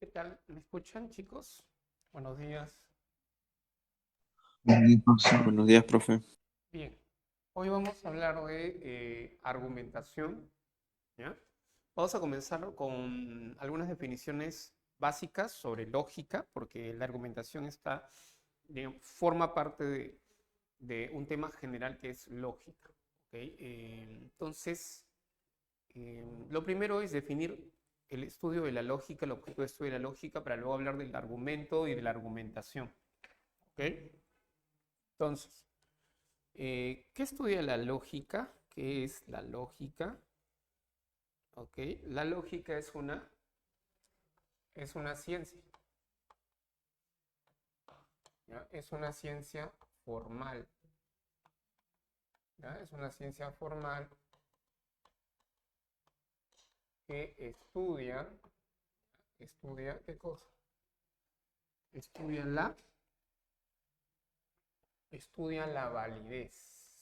tal? ¿Me escuchan, chicos? Buenos días. Buenos días, profe. Bien. Hoy vamos a hablar de argumentación, ¿ya? Vamos a comenzar con algunas definiciones básicas sobre lógica, porque la argumentación forma parte de un tema general que es lógica, ¿ok? Entonces, lo primero es definir el estudio de la lógica, el objeto de estudio de la lógica, para luego hablar del argumento y de la argumentación, ¿ok? Entonces, ¿qué estudia la lógica? ¿Qué es la lógica? ¿Ok? La lógica es una ciencia, ¿ya? Es una ciencia formal, ¿ya? Es una ciencia formal que estudia, ¿qué cosa? Estudia la validez,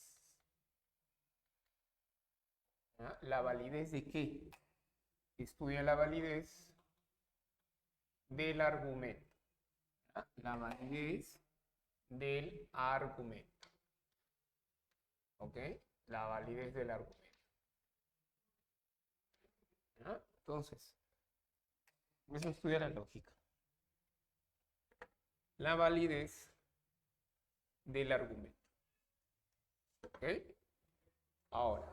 ¿ya? ¿La validez de qué? Estudia la validez del argumento, ¿ya? La validez del argumento, ¿ok? La validez del argumento, ¿ya? Entonces, eso estudia la lógica. La validez del argumento, ¿ok? Ahora,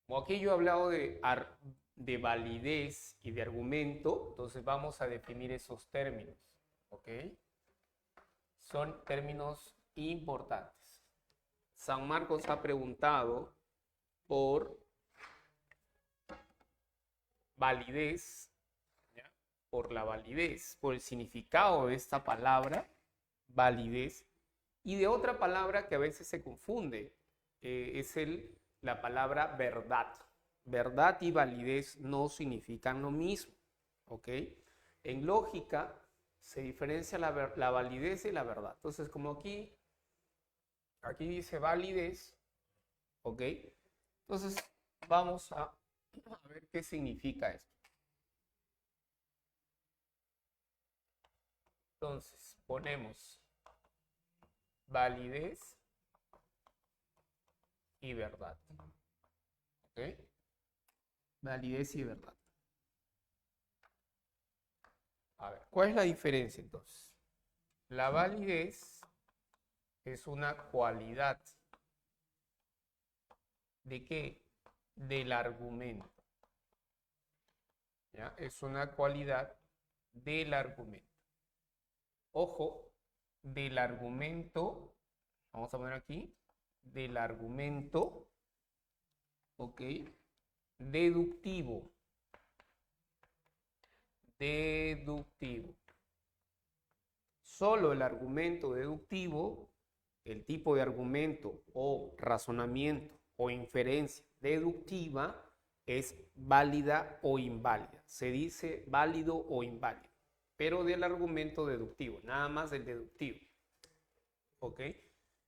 como aquí yo he hablado de validez y de argumento, entonces vamos a definir esos términos, ¿ok? Son términos importantes. San Marcos ha preguntado por validez, ¿ya? Por la validez, por el significado de esta palabra, validez, y de otra palabra que a veces se confunde, es la palabra verdad. Verdad y validez no significan lo mismo, ¿ok? En lógica se diferencia la validez y la verdad. Entonces, como aquí dice validez, ¿ok? Entonces, vamos a ver qué significa esto. Entonces, ponemos validez y verdad, ¿ok? Validez y verdad. A ver, ¿cuál es la diferencia entonces? La validez es una cualidad. ¿De qué? Del argumento, ¿ya? Es una cualidad del argumento. Ojo, del argumento, vamos a poner aquí, del argumento, ¿ok? Deductivo, deductivo. Solo el argumento deductivo, el tipo de argumento o razonamiento o inferencia deductiva es válida o inválida. Se dice válido o inválido, pero del argumento deductivo, nada más del deductivo. ¿Ok?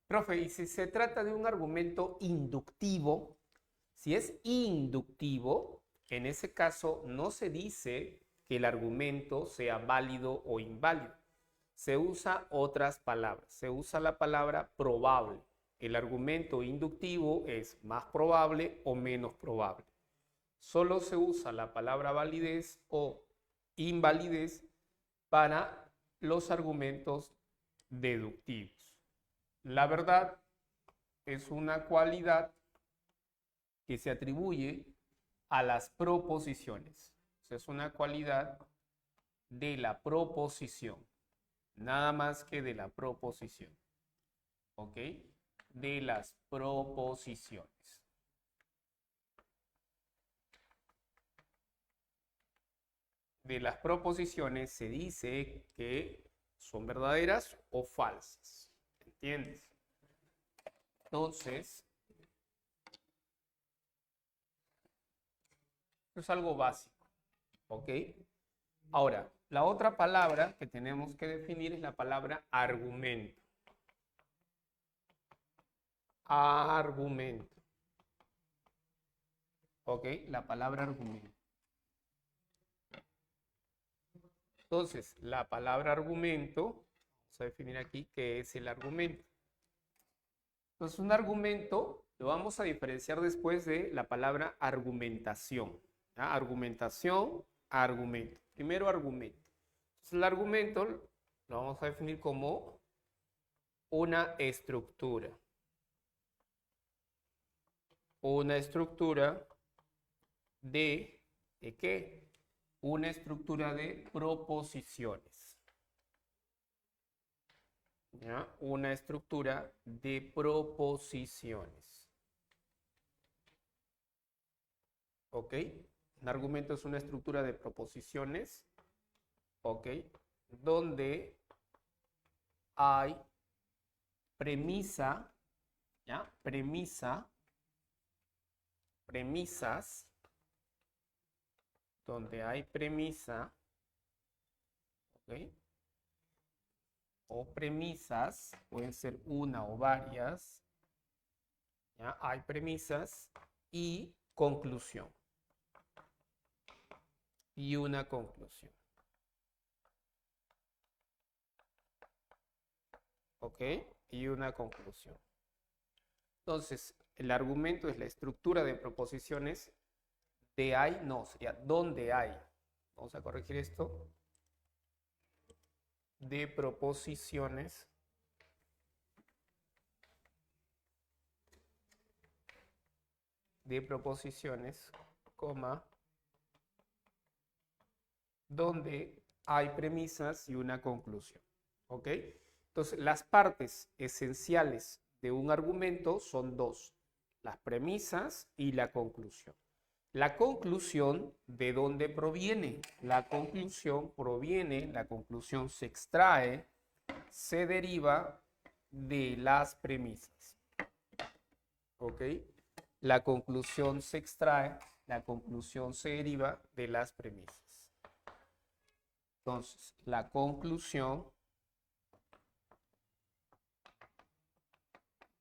Profe, y si se trata de un argumento inductivo, si es inductivo, en ese caso no se dice que el argumento sea válido o inválido. Se usa otras palabras. Se usa la palabra probable. El argumento inductivo es más probable o menos probable. Solo se usa la palabra validez o invalidez para los argumentos deductivos. La verdad es una cualidad que se atribuye a las proposiciones. O sea, es una cualidad de la proposición, nada más que de la proposición, ¿ok? De las proposiciones. De las proposiciones se dice que son verdaderas o falsas, ¿entiendes? Entonces, eso es algo básico, ¿ok? Ahora, la otra palabra que tenemos que definir es la palabra argumento. Argumento. ¿Ok? La palabra argumento. Entonces, la palabra argumento, vamos a definir aquí qué es el argumento. Entonces, un argumento lo vamos a diferenciar después de la palabra argumentación. ¿Ya? Argumentación, argumento. Primero, argumento. Entonces, el argumento lo vamos a definir como una estructura. Una estructura ¿de qué? Una estructura de proposiciones. ¿Ya? Una estructura de proposiciones. ¿Ok? Un argumento es una estructura de proposiciones. ¿Ok? Donde hay premisa, ¿ya? Premisas, donde hay premisa, ¿ok? O premisas, pueden ser una o varias, ¿ya? Hay premisas y conclusión. Y una conclusión. ¿Ok? Y una conclusión. Entonces, el argumento es la estructura de proposiciones de hay, no, sería donde hay. Vamos a corregir esto. De proposiciones coma, donde hay premisas y una conclusión. ¿Ok? Entonces, las partes esenciales de un argumento son dos, las premisas y la conclusión. La conclusión, ¿de dónde proviene? La conclusión se extrae, se deriva de las premisas. ¿Ok? La conclusión se extrae, la conclusión se deriva de las premisas. Entonces, la conclusión,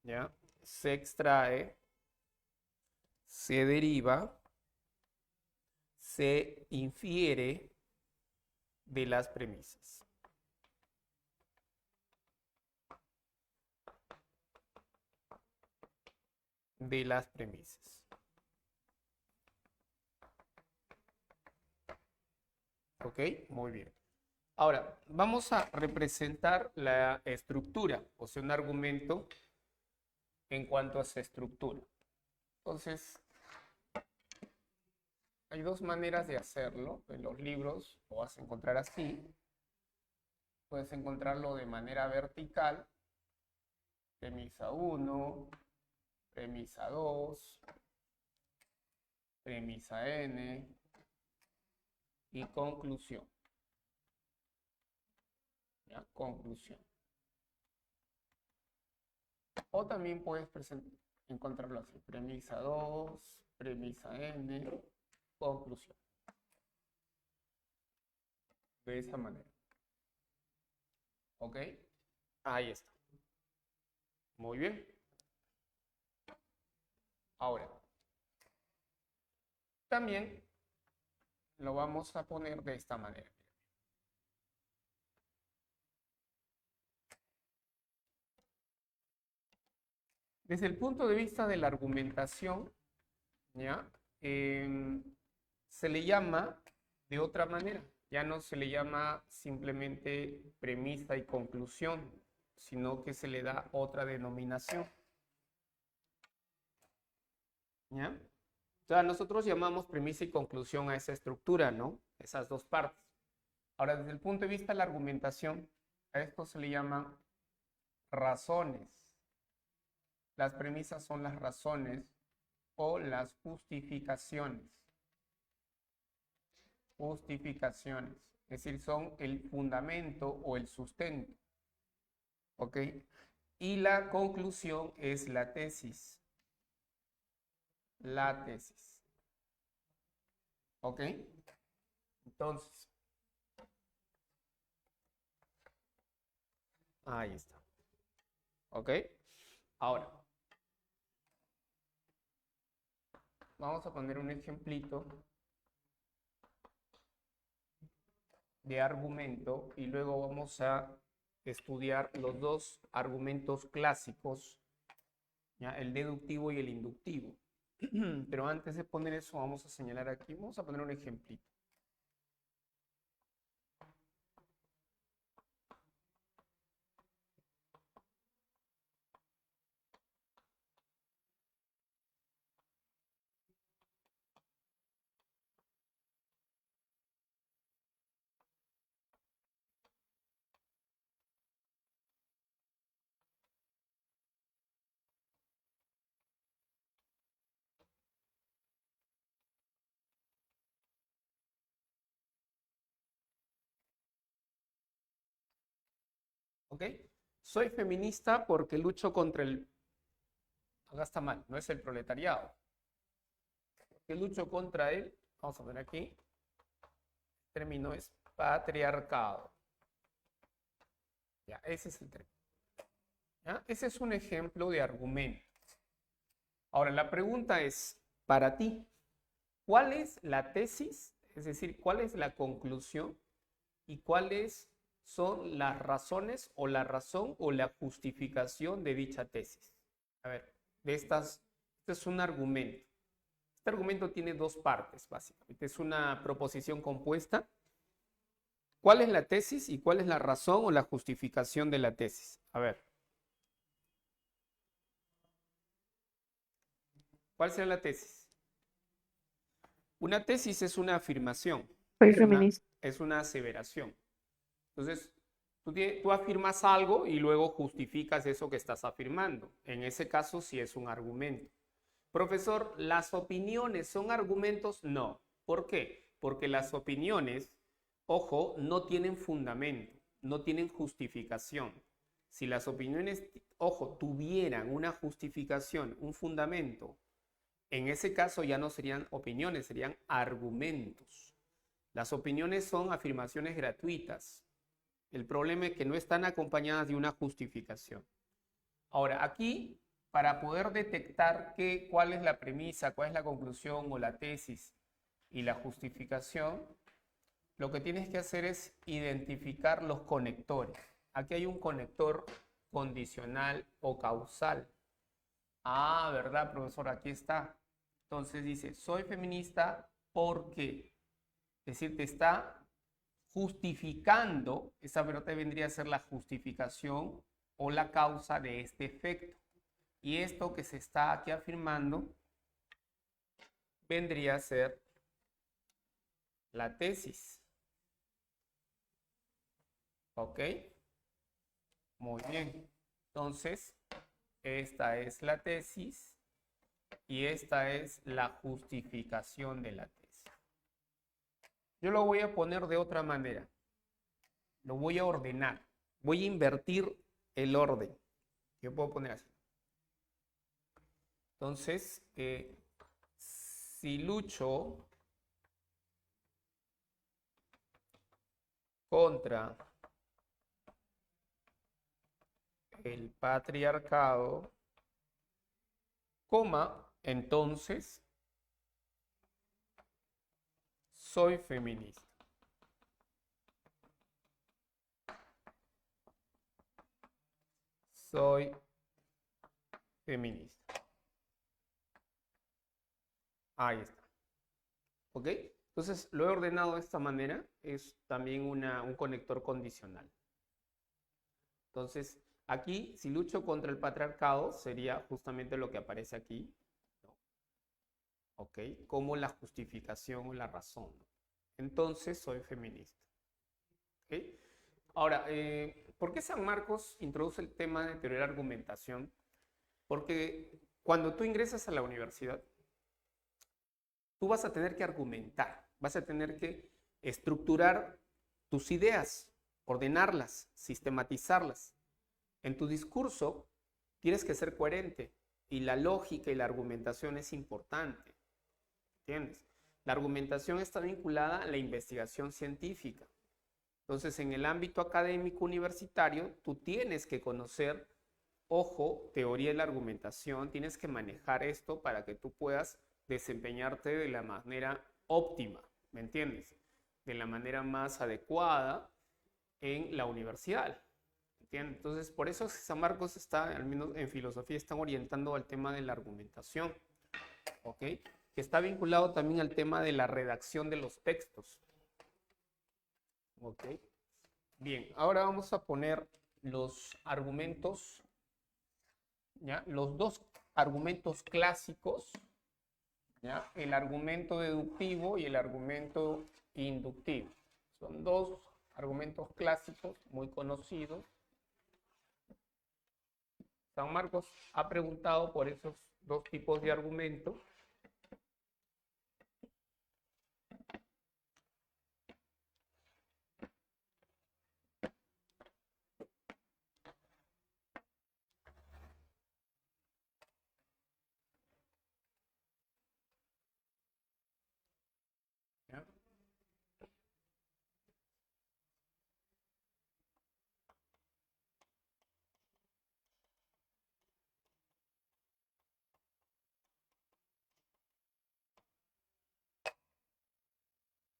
¿ya? Se extrae, se deriva, se infiere de las premisas. De las premisas. ¿Ok? Muy bien. Ahora, vamos a representar la estructura, o sea, un argumento en cuanto a esa estructura. Entonces, hay dos maneras de hacerlo. En los libros lo vas a encontrar así. Puedes encontrarlo de manera vertical. Premisa 1, premisa 2, premisa n y conclusión. ¿Ya? Conclusión. O también puedes encontrarlo así. Premisa 2, premisa n, conclusión. De esa manera. ¿Ok? Ahí está. Muy bien. Ahora, también lo vamos a poner de esta manera. Desde el punto de vista de la argumentación, ¿ya? Se le llama de otra manera. Ya no se le llama simplemente premisa y conclusión, sino que se le da otra denominación. ¿Ya? O sea, nosotros llamamos premisa y conclusión a esa estructura, ¿no? Esas dos partes. Ahora, desde el punto de vista de la argumentación, a esto se le llama razones. Las premisas son las razones o las justificaciones. Justificaciones, es decir, son el fundamento o el sustento. ¿Ok? Y la conclusión es la tesis. La tesis. ¿Ok? Entonces, ahí está. ¿Ok? Ahora, vamos a poner un ejemplito. de argumento y luego vamos a estudiar los dos argumentos clásicos, ¿ya? El deductivo y el inductivo. Pero antes de poner eso, vamos a señalar aquí, vamos a poner un ejemplito. ¿Ok? Soy feminista porque lucho contra el... Acá está mal, no es el proletariado. Que lucho contra él, vamos a ver aquí, el término es patriarcado. Ya, ese es el término. ¿Ya? Ese es un ejemplo de argumento. Ahora, la pregunta es, para ti, ¿cuál es la tesis? Es decir, ¿cuál es la conclusión? ¿Y cuáles son las razones o la razón o la justificación de dicha tesis? A ver, este es un argumento. Este argumento tiene dos partes, básicamente. Es una proposición compuesta. ¿Cuál es la tesis y cuál es la razón o la justificación de la tesis? A ver. ¿Cuál será la tesis? Una tesis es una afirmación. Soy feminista. Es una aseveración. Entonces, tú afirmas algo y luego justificas eso que estás afirmando. En ese caso, sí es un argumento. Profesor, ¿las opiniones son argumentos? No. ¿Por qué? Porque las opiniones, ojo, no tienen fundamento, no tienen justificación. Si las opiniones, ojo, tuvieran una justificación, un fundamento, en ese caso ya no serían opiniones, serían argumentos. Las opiniones son afirmaciones gratuitas. El problema es que no están acompañadas de una justificación. Ahora, aquí, para poder detectar cuál es la premisa, cuál es la conclusión o la tesis y la justificación, lo que tienes que hacer es identificar los conectores. Aquí hay un conector condicional o causal. Ah, ¿verdad, profesor? Aquí está. Entonces dice, soy feminista porque, es decir, te está justificando, esa pelota vendría a ser la justificación o la causa de este efecto. Y esto que se está aquí afirmando vendría a ser la tesis. ¿Ok? Muy bien. Entonces, esta es la tesis y esta es la justificación de la tesis. Yo lo voy a poner de otra manera. Lo voy a ordenar. Voy a invertir el orden. Yo puedo poner así. Entonces, si lucho contra el patriarcado, coma, entonces soy feminista. Soy feminista. Ahí está. ¿Ok? Entonces lo he ordenado de esta manera. Es también un conector condicional. Entonces, aquí, si lucho contra el patriarcado, sería justamente lo que aparece aquí, ¿no? ¿Ok? Como la justificación o la razón, ¿no? Entonces, soy feminista. ¿Ok? Ahora, ¿por qué San Marcos introduce el tema de teoría de la argumentación? Porque cuando tú ingresas a la universidad, tú vas a tener que argumentar, vas a tener que estructurar tus ideas, ordenarlas, sistematizarlas. En tu discurso tienes que ser coherente y la lógica y la argumentación es importante. ¿Entiendes? La argumentación está vinculada a la investigación científica. Entonces, en el ámbito académico universitario, tú tienes que conocer, ojo, teoría de la argumentación, tienes que manejar esto para que tú puedas desempeñarte de la manera óptima, ¿me entiendes? de la manera más adecuada en la universidad. ¿Entiendes? Entonces, por eso San Marcos está, al menos en filosofía, están orientando al tema de la argumentación, ¿ok? Que está vinculado también al tema de la redacción de los textos, ¿ok? Bien, ahora vamos a poner los argumentos, ¿ya? Los dos argumentos clásicos, ¿ya? El argumento deductivo y el argumento inductivo. Son dos argumentos clásicos muy conocidos. San Marcos ha preguntado por esos dos tipos de argumentos. ¿Ya?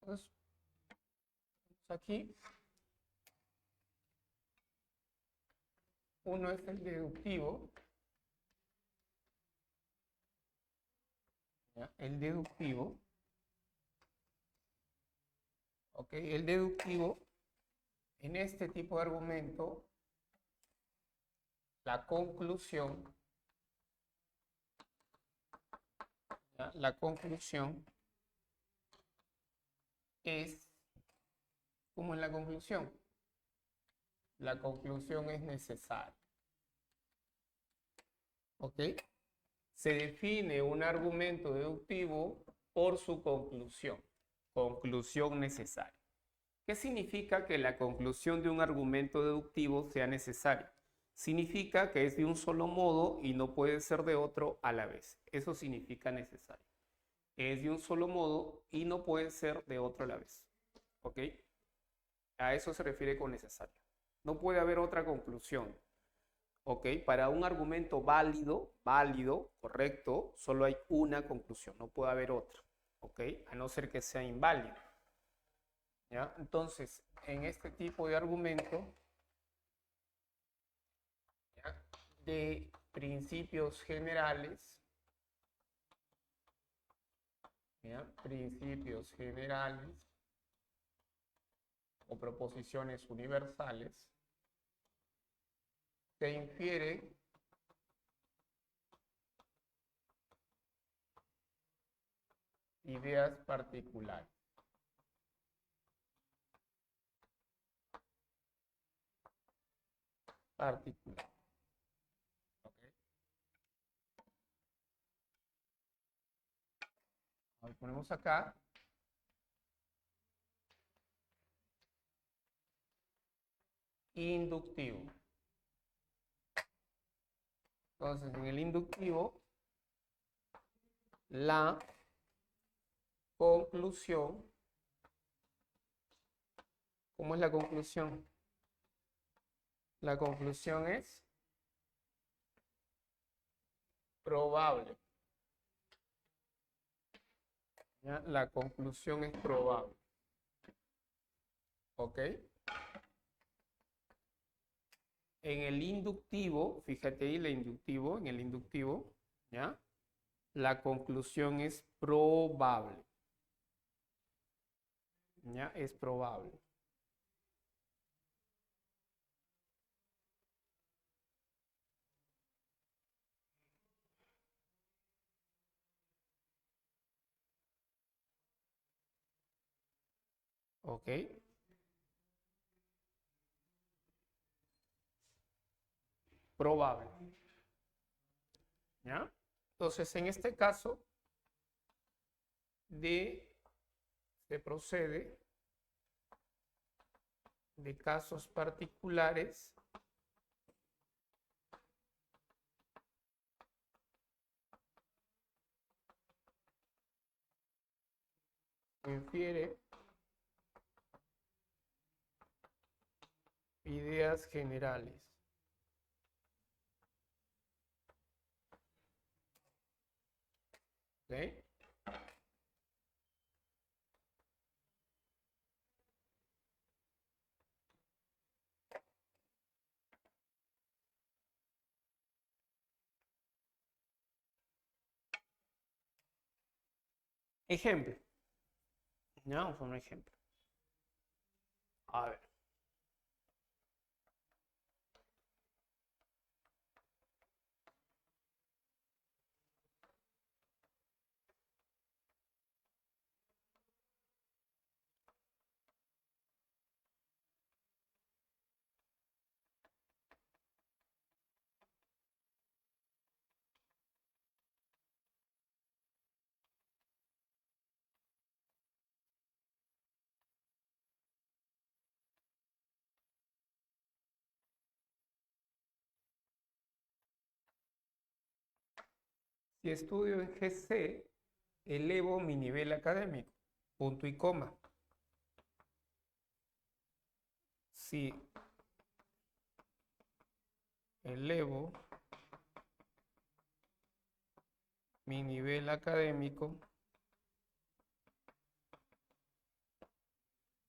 Entonces, aquí uno es el deductivo. ¿Ya? El deductivo. Ok, el deductivo, en este tipo de argumento, la conclusión, ¿ya? La conclusión es, ¿cómo es la conclusión? La conclusión es necesaria. ¿Ok? Se define un argumento deductivo por su conclusión. Conclusión necesaria. ¿Qué significa que la conclusión de un argumento deductivo sea necesaria? Significa que es de un solo modo y no puede ser de otro a la vez. Eso significa necesario. Es de un solo modo y no puede ser de otro a la vez. ¿Ok? A eso se refiere con necesario. No puede haber otra conclusión. ¿Ok? Para un argumento válido, correcto, solo hay una conclusión, no puede haber otra. ¿Ok? A no ser que sea inválido. ¿Ya? Entonces, en este tipo de argumento, ¿ya? De principios generales, ¿ya? Principios generales o proposiciones universales, se infiere ideas particulares. Particular. ¿Okay? Ahora ponemos acá. Inductivo. Entonces, en el inductivo, la conclusión, ¿cómo es la conclusión? La conclusión es probable. ¿Ya? La conclusión es probable. ¿Ok? En el inductivo, fíjate ahí, en el inductivo, ¿ya? La conclusión es probable. ¿Ya? Es probable. ¿Ok? Probable. ¿Ya? Entonces, en este caso, se procede de casos particulares infiere ideas generales. ¿Ok? Ejemplo. Ya, vamos a un ejemplo. A ver. Si estudio en GC, elevo mi nivel académico. Punto y coma. Si elevo mi nivel académico,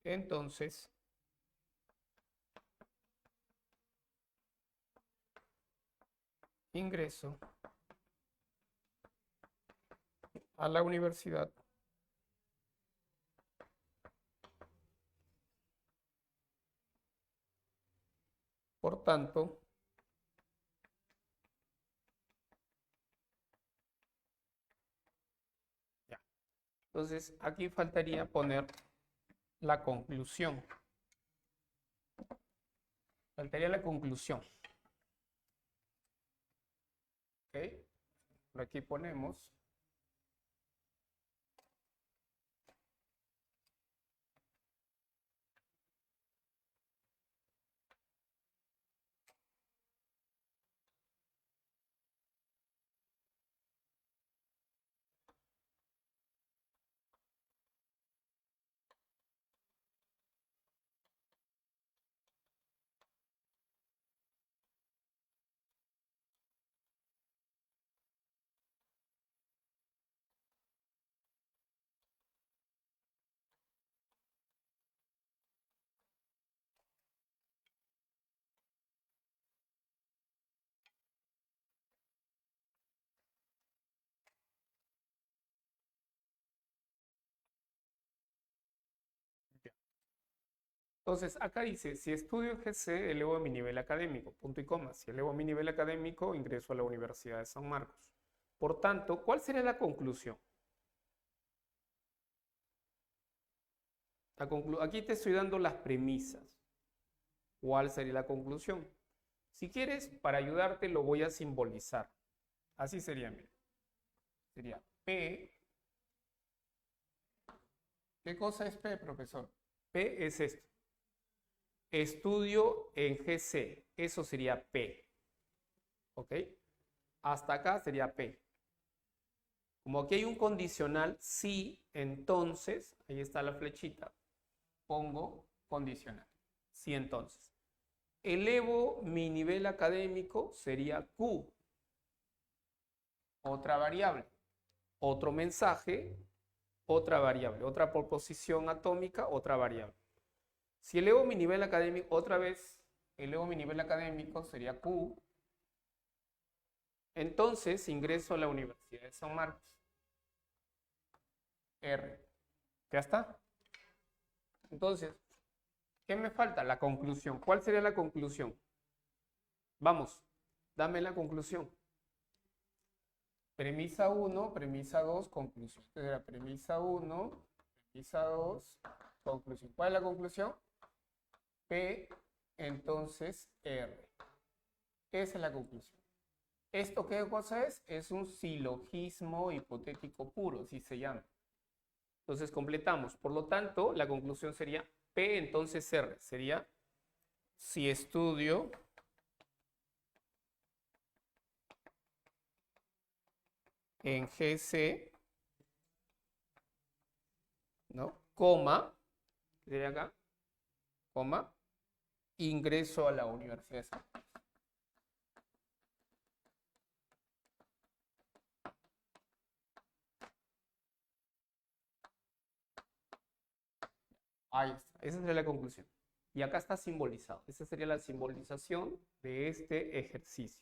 entonces ingreso a la universidad por tanto, ya. Entonces aquí faltaría poner la conclusión. Faltaría la conclusión. ¿Ok? Por aquí ponemos. Entonces, acá dice, si estudio en GC, elevo mi nivel académico, punto y coma. Si elevo mi nivel académico, ingreso a la Universidad de San Marcos. Por tanto, ¿cuál sería la conclusión? Aquí te estoy dando las premisas. ¿Cuál sería la conclusión? Si quieres, para ayudarte, lo voy a simbolizar. Así sería, mira. Sería P. ¿Qué cosa es P, profesor? P es esto. Estudio en GC. Eso sería P. ¿Ok? Hasta acá sería P. Como aquí hay un condicional, sí, entonces, ahí está la flechita, pongo condicional. Sí, entonces. Elevo mi nivel académico, sería Q. Otra variable. Otro mensaje, otra variable. Otra proposición atómica, otra variable. Si elevo mi nivel académico, otra vez, elevo mi nivel académico, sería Q. Entonces ingreso a la Universidad de San Marcos. R. ¿Ya está? Entonces, ¿qué me falta? La conclusión. ¿Cuál sería la conclusión? Vamos, dame la conclusión. Premisa 1, premisa 2, conclusión. Entonces era premisa 1, premisa 2, conclusión. ¿Cuál es la conclusión? P, entonces R. Esa es la conclusión. ¿Esto qué cosa es? Es un silogismo hipotético puro, así se llama. Entonces completamos. Por lo tanto, la conclusión sería P, entonces R. Sería si estudio en GC, ¿no? Coma, ¿qué sería acá? Coma, ingreso a la Universidad de San Marcos. Ahí está, esa sería la conclusión. Y acá está simbolizado. Esa sería la simbolización de este ejercicio.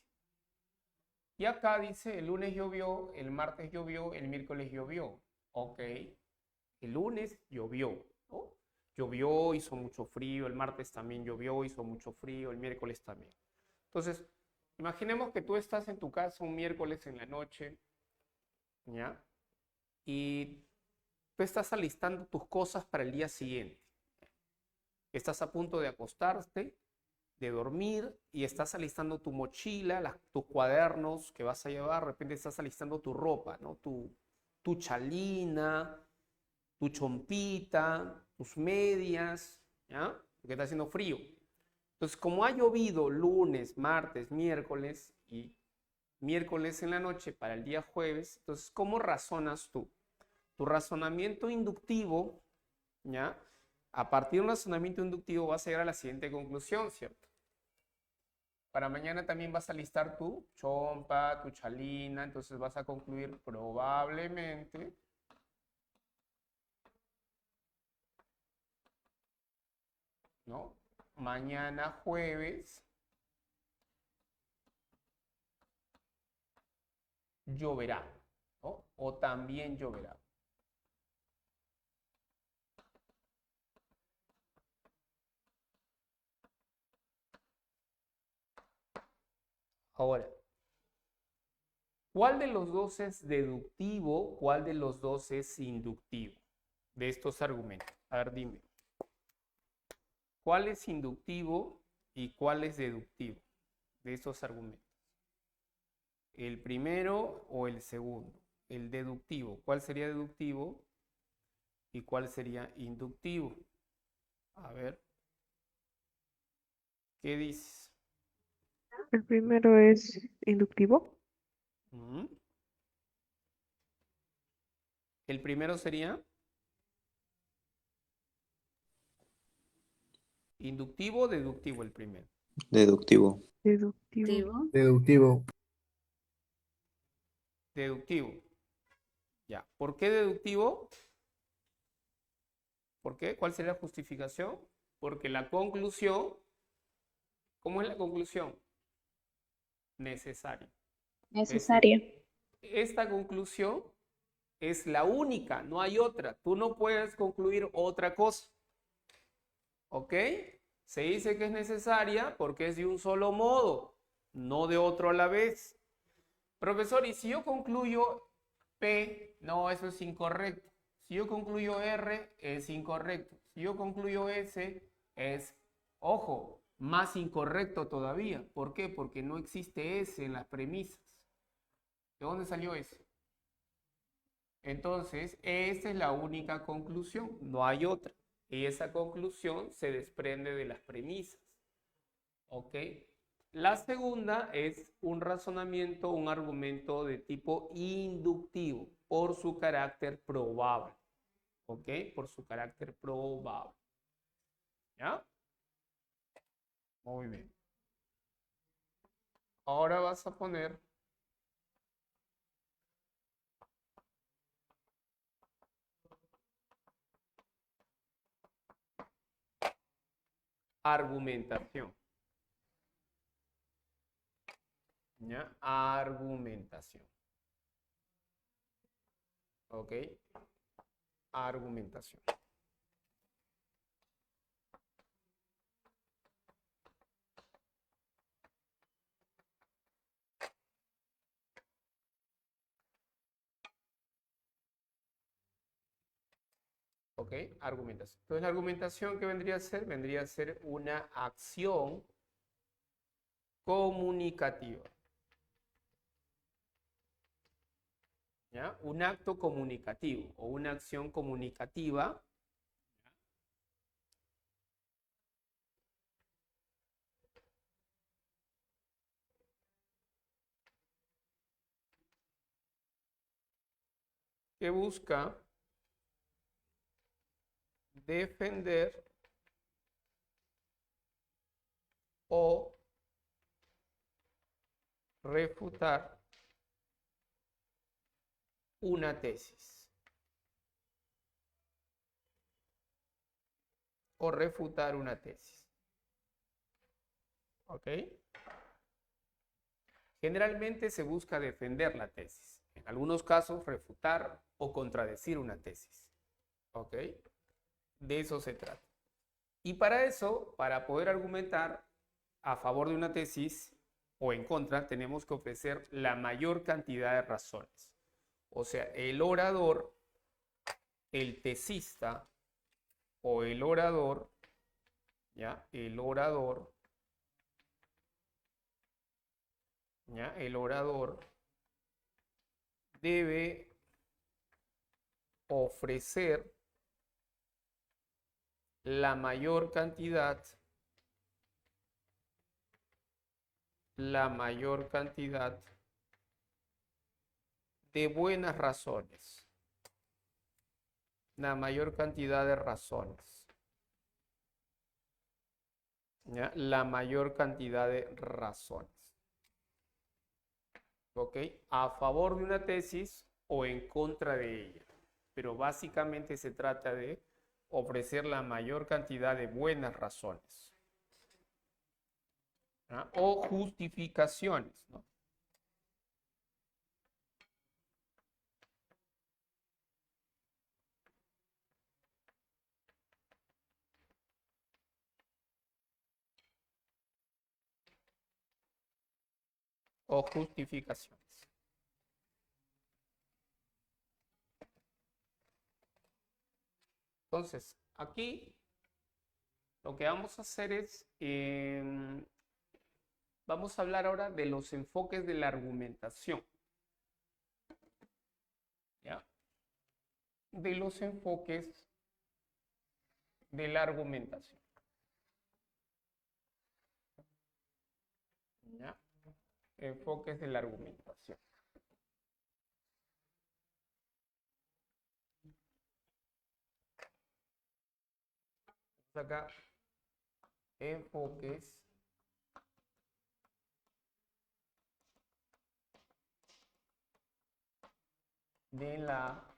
Y acá dice, el lunes llovió, el martes llovió, el miércoles llovió. Ok. El lunes llovió, ¿no? Llovió, hizo mucho frío, el martes también llovió, hizo mucho frío, el miércoles también. Entonces, imaginemos que tú estás en tu casa un miércoles en la noche, ¿ya? Y tú estás alistando tus cosas para el día siguiente. Estás a punto de acostarte, de dormir, y estás alistando tu mochila, tus cuadernos que vas a llevar, de repente estás alistando tu ropa, ¿no? Tu chalina, tu chompita, tus medias, ¿ya? Porque está haciendo frío. Entonces, como ha llovido lunes, martes, miércoles y miércoles en la noche para el día jueves, entonces, ¿cómo razonas tú? Tu razonamiento inductivo, ¿ya? A partir de un razonamiento inductivo vas a llegar a la siguiente conclusión, ¿cierto? Para mañana también vas a listar tu chompa, tu chalina, entonces vas a concluir probablemente, ¿no? Mañana jueves lloverá, ¿no? O también lloverá. Ahora, ¿cuál de los dos es deductivo? ¿Cuál de los dos es inductivo de estos argumentos? A ver, dime. ¿Cuál es inductivo y cuál es deductivo de estos argumentos? ¿El primero o el segundo? El deductivo. ¿Cuál sería deductivo y cuál sería inductivo? A ver, ¿qué dices? El primero es inductivo. ¿Mm? El primero sería inductivo o deductivo el primero. Deductivo. Deductivo. Deductivo. Deductivo. Ya. ¿Por qué deductivo? ¿Por qué? ¿Cuál sería la justificación? Porque la conclusión, ¿cómo es la conclusión? Necesaria. Necesaria. Esta conclusión es la única, no hay otra. Tú no puedes concluir otra cosa. ¿Ok? Se dice que es necesaria porque es de un solo modo, no de otro a la vez. Profesor, ¿y si yo concluyo P? No, eso es incorrecto. Si yo concluyo R, es incorrecto. Si yo concluyo S, es, ojo, más incorrecto todavía. ¿Por qué? Porque no existe S en las premisas. ¿De dónde salió eso? Entonces, esa es la única conclusión, no hay otra. Y esa conclusión se desprende de las premisas. ¿Ok? La segunda es un razonamiento, un argumento de tipo inductivo por su carácter probable. ¿Ok? Por su carácter probable. ¿Ya? Muy bien. Ahora vas a poner argumentación. ¿Ya? Argumentación. ¿Ok? Argumentación. ¿Ok? Argumentación. Entonces, la argumentación, ¿qué vendría a ser? Vendría a ser una acción comunicativa. ¿Ya? Un acto comunicativo o una acción comunicativa que busca defender o refutar una tesis. O refutar una tesis. ¿Ok? Generalmente se busca defender la tesis. En algunos casos, refutar o contradecir una tesis. ¿Ok? De eso se trata. Y para eso, para poder argumentar a favor de una tesis o en contra, tenemos que ofrecer la mayor cantidad de razones. O sea, el orador, el tesista o el orador, ¿ya? El orador, ¿ya? El orador debe ofrecer la mayor cantidad de buenas razones, la mayor cantidad de razones, ¿ya? La mayor cantidad de razones, ¿ok? A favor de una tesis o en contra de ella, pero básicamente se trata de ofrecer la mayor cantidad de buenas razones, ¿ya? O justificaciones, ¿no? O justificaciones. Entonces, aquí lo que vamos a hacer es, vamos a hablar ahora de los enfoques de la argumentación. ¿Ya? De los enfoques de la argumentación. ¿Ya? Enfoques de la argumentación. Acá, enfoques de la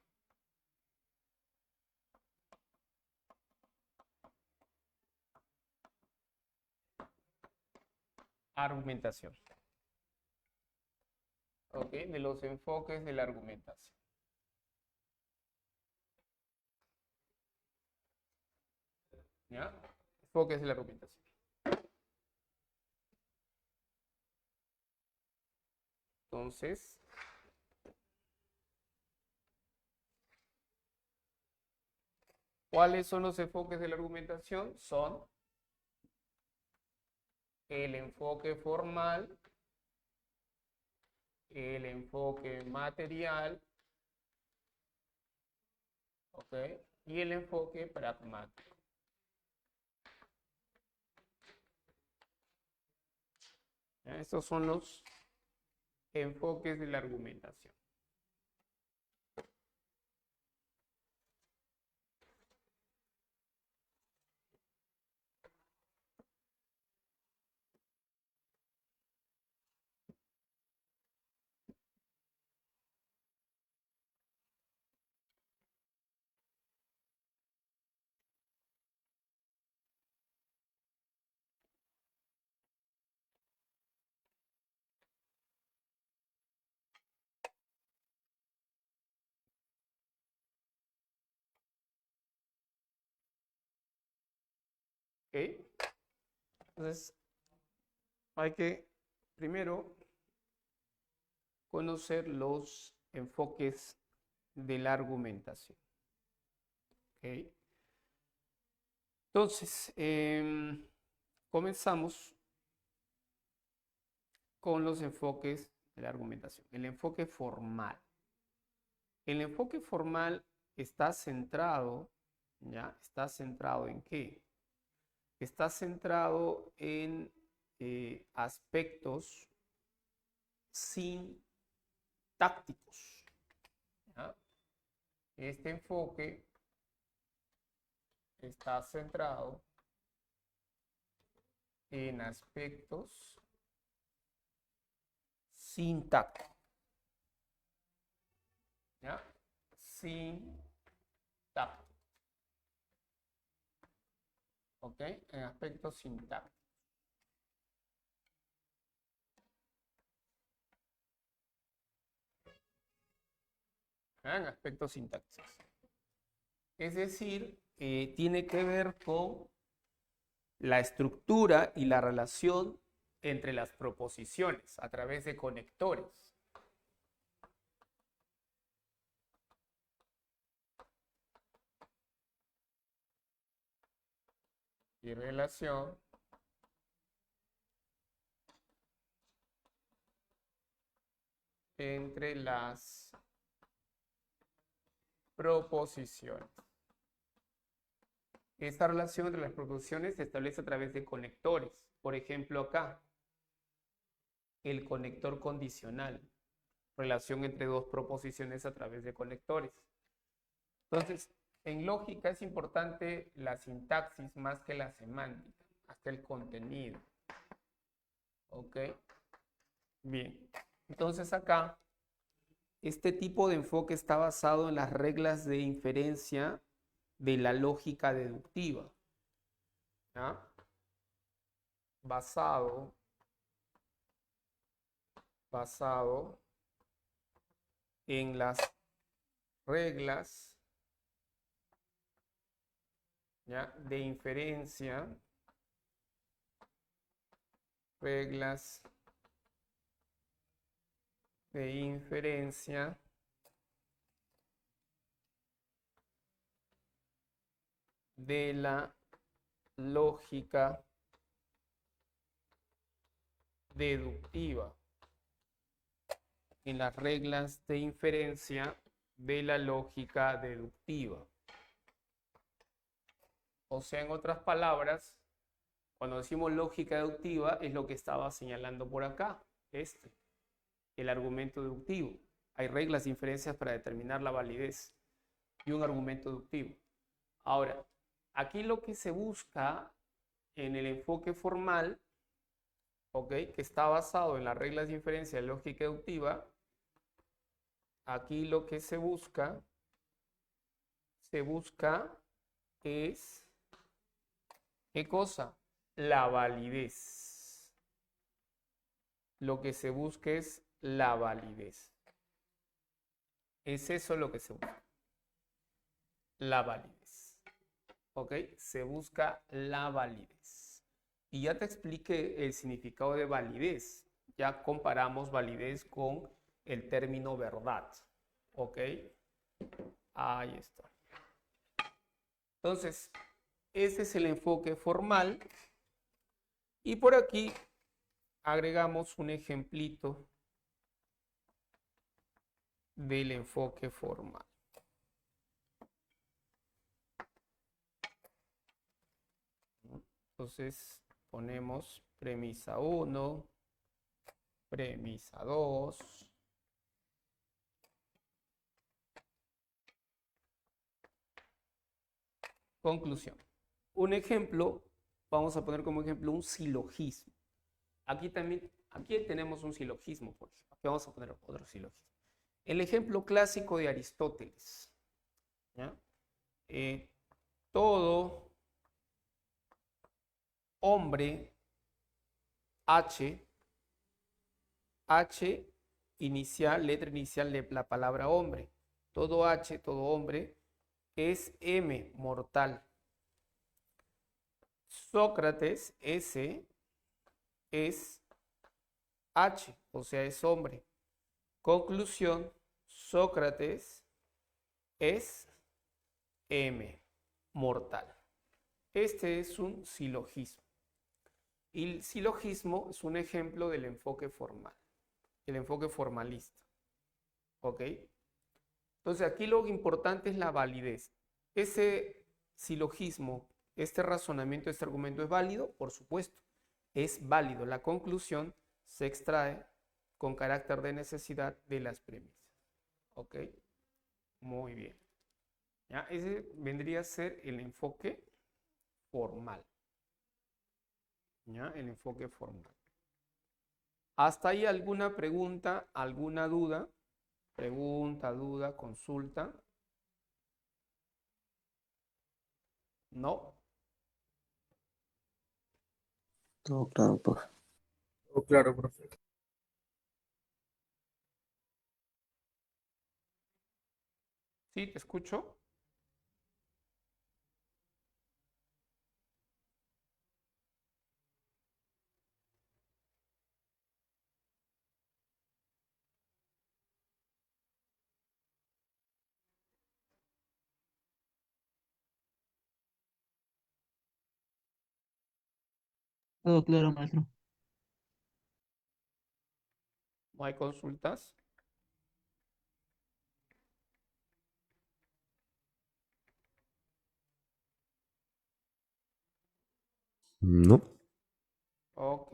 argumentación. ¿Ok? De los enfoques de la argumentación. ¿Ya? Enfoques de la argumentación. Entonces, ¿cuáles son los enfoques de la argumentación? Son el enfoque formal, el enfoque material, ¿ok? Y el enfoque pragmático. ¿Ya? Estos son los enfoques de la argumentación. ¿Ok? Entonces, hay que primero conocer los enfoques de la argumentación. ¿Ok? Entonces, comenzamos con los enfoques de la argumentación. El enfoque formal. El enfoque formal está centrado, ¿ya? ¿Está centrado en qué? Está centrado en aspectos sintácticos, ¿ya? Este enfoque está centrado en aspectos sintácticos, ¿ya? Sintácticos, ¿ok? En aspectos sintácticos. en aspectos sintácticos. Es decir, tiene que ver con la estructura y la relación entre las proposiciones a través de conectores. Y relación entre las proposiciones. Esta relación entre las proposiciones se establece a través de conectores. Por ejemplo, acá, el conector condicional. Relación entre dos proposiciones a través de conectores. Entonces, en lógica es importante la sintaxis más que la semántica, hasta el contenido. ¿Ok? Bien. Entonces acá, este tipo de enfoque está basado en las reglas de inferencia de la lógica deductiva. ¿Ya? Basado en las reglas, ¿ya?, de inferencia, reglas de inferencia de la lógica deductiva. En las reglas de inferencia de la lógica deductiva. O sea, en otras palabras, cuando decimos lógica deductiva, es lo que estaba señalando por acá, el argumento deductivo. Hay reglas de inferencias para determinar la validez y un argumento deductivo. Ahora, aquí lo que se busca en el enfoque formal, ¿ok?, que está basado en las reglas de inferencia de lógica deductiva, aquí lo que se busca es, ¿qué cosa? La validez. Lo que se busca es la validez. Es eso lo que se busca. La validez. ¿Ok? Se busca la validez. Y ya te expliqué el significado de validez. Ya comparamos validez con el término verdad. ¿Ok? Ahí está. Entonces, ese es el enfoque formal. Y por aquí agregamos un ejemplito del enfoque formal. Entonces, ponemos premisa 1, premisa 2. Conclusión. Un ejemplo, vamos a poner como ejemplo un silogismo. Aquí tenemos un silogismo, por ejemplo. Aquí vamos a poner otro silogismo. El ejemplo clásico de Aristóteles. ¿Ya? Todo hombre H inicial, letra inicial de la palabra hombre. Todo H, todo hombre, es M, mortal. Sócrates, S, es H, o sea, es hombre. Conclusión, Sócrates es M, mortal. Este es un silogismo. Y el silogismo es un ejemplo del enfoque formal, el enfoque formalista. ¿Ok? Entonces aquí lo importante es la validez. Ese silogismo, este razonamiento, este argumento es válido, por supuesto, es válido. La conclusión se extrae con carácter de necesidad de las premisas. ¿Ok? Muy bien. ¿Ya? Ese vendría a ser el enfoque formal. ¿Ya? El enfoque formal. ¿Hasta ahí alguna pregunta, alguna duda? Pregunta, duda, consulta. ¿No? Todo claro, profe. Oh, claro, profe. Sí, te escucho. Todo claro, maestro. ¿No hay consultas? No. Ok.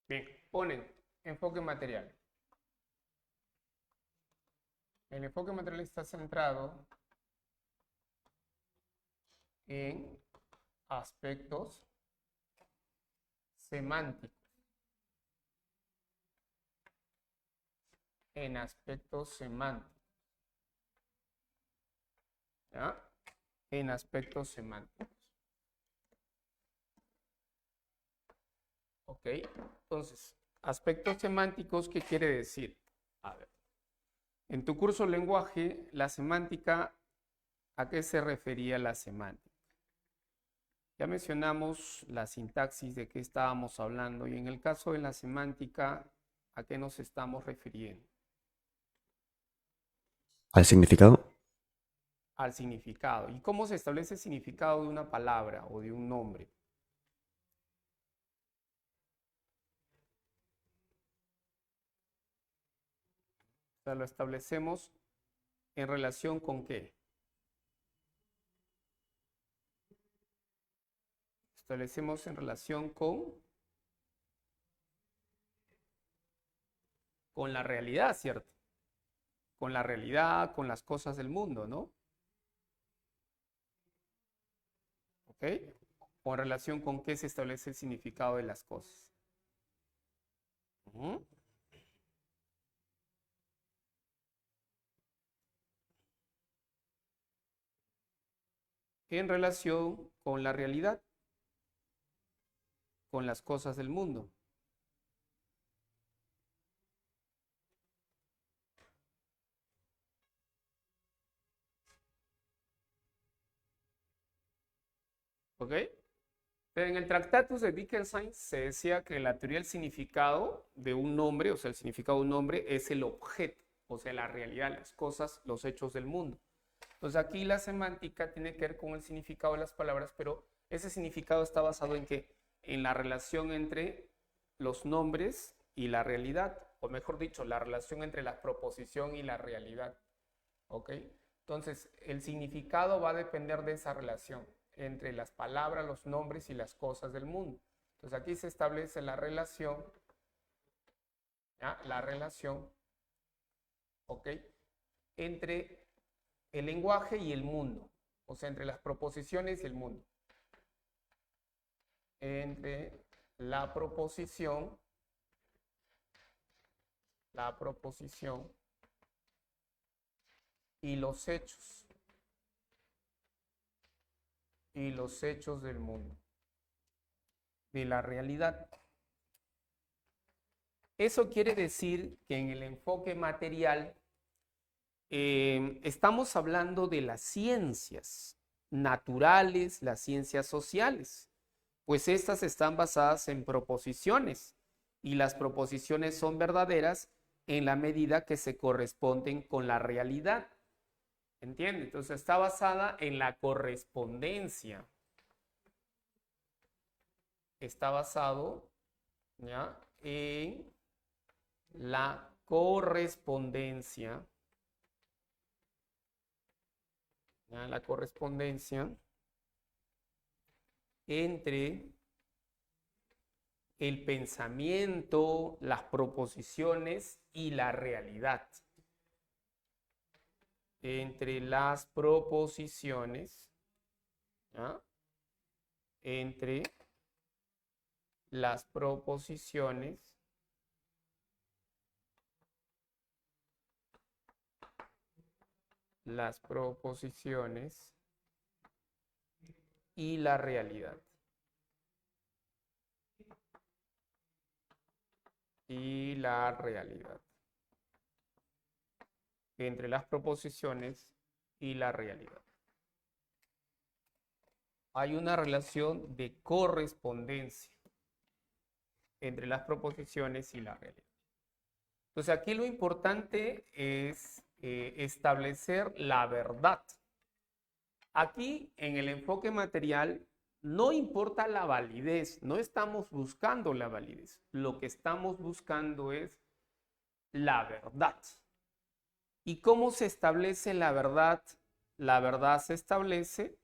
Bien, ponen enfoque material. El enfoque material está centrado en aspectos semánticos. En aspectos semánticos. ¿Ya? En aspectos semánticos. ¿Ok? Entonces, aspectos semánticos, ¿qué quiere decir? A ver. En tu curso lenguaje, la semántica, ¿a qué se refería la semántica? Ya mencionamos la sintaxis de qué estábamos hablando y en el caso de la semántica, ¿a qué nos estamos refiriendo? ¿Al significado? Al significado. ¿Y cómo se establece el significado de una palabra o de un nombre? O sea, lo establecemos en relación con qué. Establecemos en relación con la realidad, ¿cierto? Con la realidad, con las cosas del mundo, ¿no? ¿Ok? O en relación con qué se establece el significado de las cosas. Ujú. En relación con la realidad, con las cosas del mundo. ¿Ok? Pero en el Tractatus de Wittgenstein se decía que la teoría del significado de un nombre, o sea, el significado de un nombre es el objeto, o sea, la realidad, las cosas, los hechos del mundo. Entonces aquí la semántica tiene que ver con el significado de las palabras, pero ese significado está basado en que en la relación entre los nombres y la realidad, o mejor dicho, la relación entre la proposición y la realidad. ¿Ok? Entonces, el significado va a depender de esa relación entre las palabras, los nombres y las cosas del mundo. Entonces aquí se establece la relación, ¿ya? La relación, ¿ok? Entre el lenguaje y el mundo, o sea, entre las proposiciones y el mundo. Entre la proposición y los hechos del mundo, de la realidad. Eso quiere decir que en el enfoque material estamos hablando de las ciencias naturales, las ciencias sociales, pues estas están basadas en proposiciones y las proposiciones son verdaderas en la medida que se corresponden con la realidad. ¿Entiende? Entonces está basada en la correspondencia. Está basado, ¿ya?, en la correspondencia. ¿Ya? La correspondencia entre el pensamiento, las proposiciones y la realidad. Entre las proposiciones, ¿ya?, entre las proposiciones y la realidad. Y la realidad. Entre las proposiciones y la realidad. Hay una relación de correspondencia entre las proposiciones y la realidad. Entonces aquí lo importante es establecer la verdad. Aquí en el enfoque material no importa la validez, no estamos buscando la validez. Lo que estamos buscando es la verdad. ¿Y cómo se establece la verdad? La verdad se establece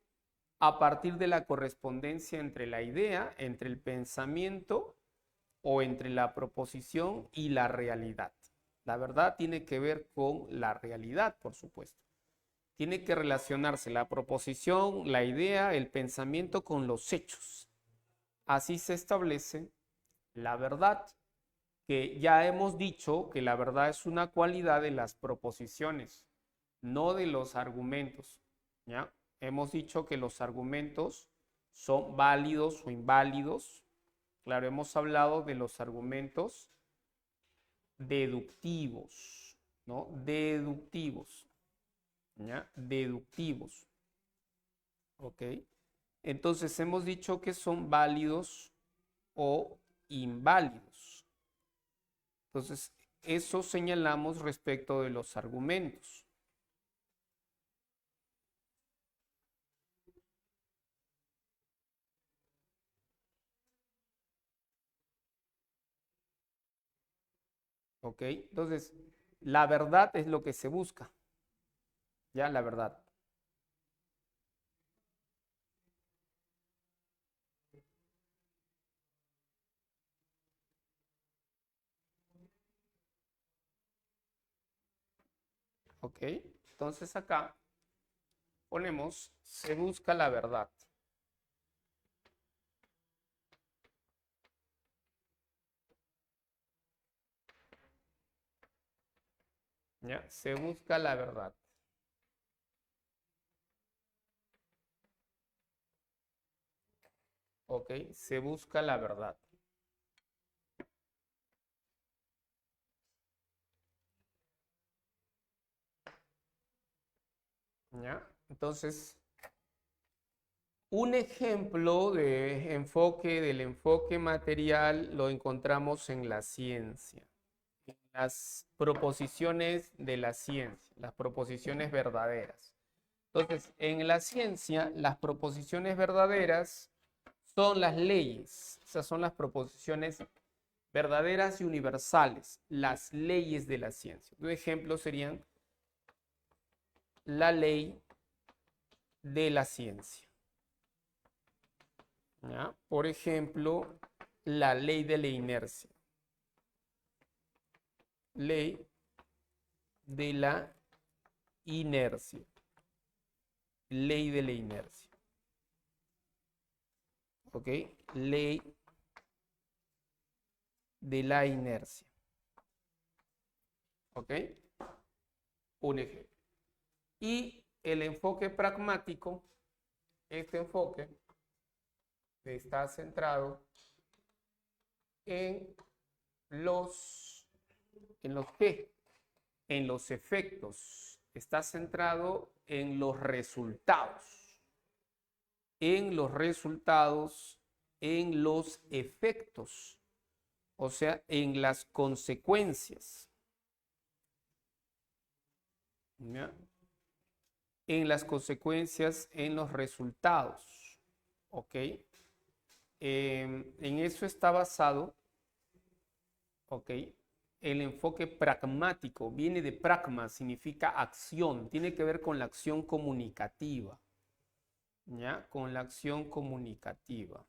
a partir de la correspondencia entre la idea, entre el pensamiento o entre la proposición y la realidad. La verdad tiene que ver con la realidad, por supuesto. Tiene que relacionarse la proposición, la idea, el pensamiento con los hechos. Así se establece la verdad, que ya hemos dicho que la verdad es una cualidad de las proposiciones, no de los argumentos, ¿ya? Hemos dicho que los argumentos son válidos o inválidos. Claro, hemos hablado de los argumentos deductivos, ¿no? Deductivos, ¿ya? Deductivos, ¿ok? Entonces hemos dicho que son válidos o inválidos. Entonces, eso señalamos respecto de los argumentos. ¿Ok? Entonces, la verdad es lo que se busca. Ya, la verdad. ¿Ok? Entonces acá ponemos, se busca la verdad. ¿Ya? Se busca la verdad. ¿Ok? Se busca la verdad. ¿Ya? Entonces, un ejemplo de enfoque, del enfoque material, lo encontramos en la ciencia. En las proposiciones de la ciencia, las proposiciones verdaderas. Entonces, en la ciencia, las proposiciones verdaderas son las leyes. Esas son las proposiciones verdaderas y universales, las leyes de la ciencia. Un ejemplo serían la ley de la ciencia. ¿Ya? Por ejemplo, la ley de la inercia. Ley de la inercia. Ley de la inercia. ¿Ok? Ley de la inercia. ¿Ok? Un ejemplo. Y el enfoque pragmático, este enfoque está centrado en ¿qué? En los efectos. Está centrado en los resultados. En los resultados, en los efectos. O sea, en las consecuencias. ¿Ya? En las consecuencias, en los resultados. ¿Ok? En eso está basado, ¿ok? El enfoque pragmático. Viene de pragma, significa acción. Tiene que ver con la acción comunicativa. ¿Ya? Con la acción comunicativa.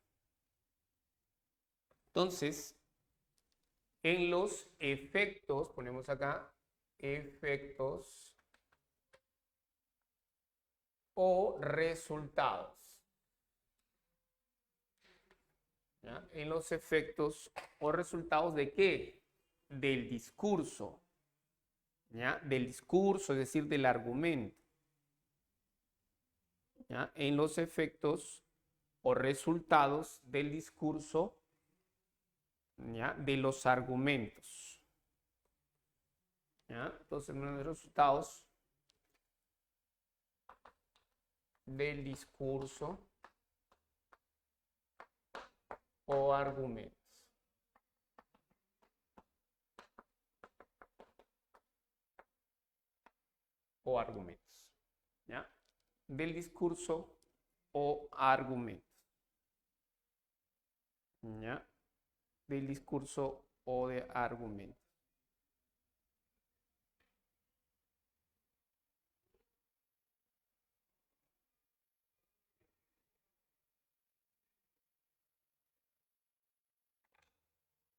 Entonces, en los efectos, ponemos acá, efectos o resultados. ¿Ya? En los efectos o resultados ¿de qué? Del discurso. ¿Ya? Del discurso, es decir, del argumento. ¿Ya? En los efectos o resultados del discurso, ¿ya? De los argumentos. ¿Ya? Entonces, los resultados del discurso o argumentos. O argumentos. ¿Ya? Del discurso o argumentos. ¿Ya? Del discurso o de argumentos.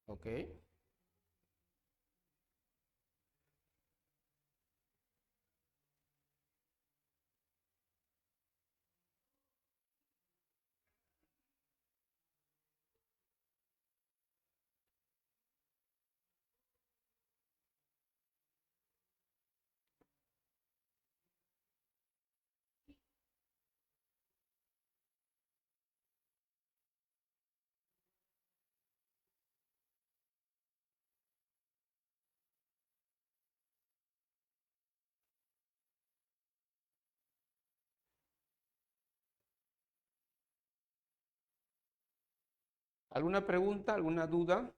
¿Ok? ¿Alguna pregunta? ¿Alguna duda?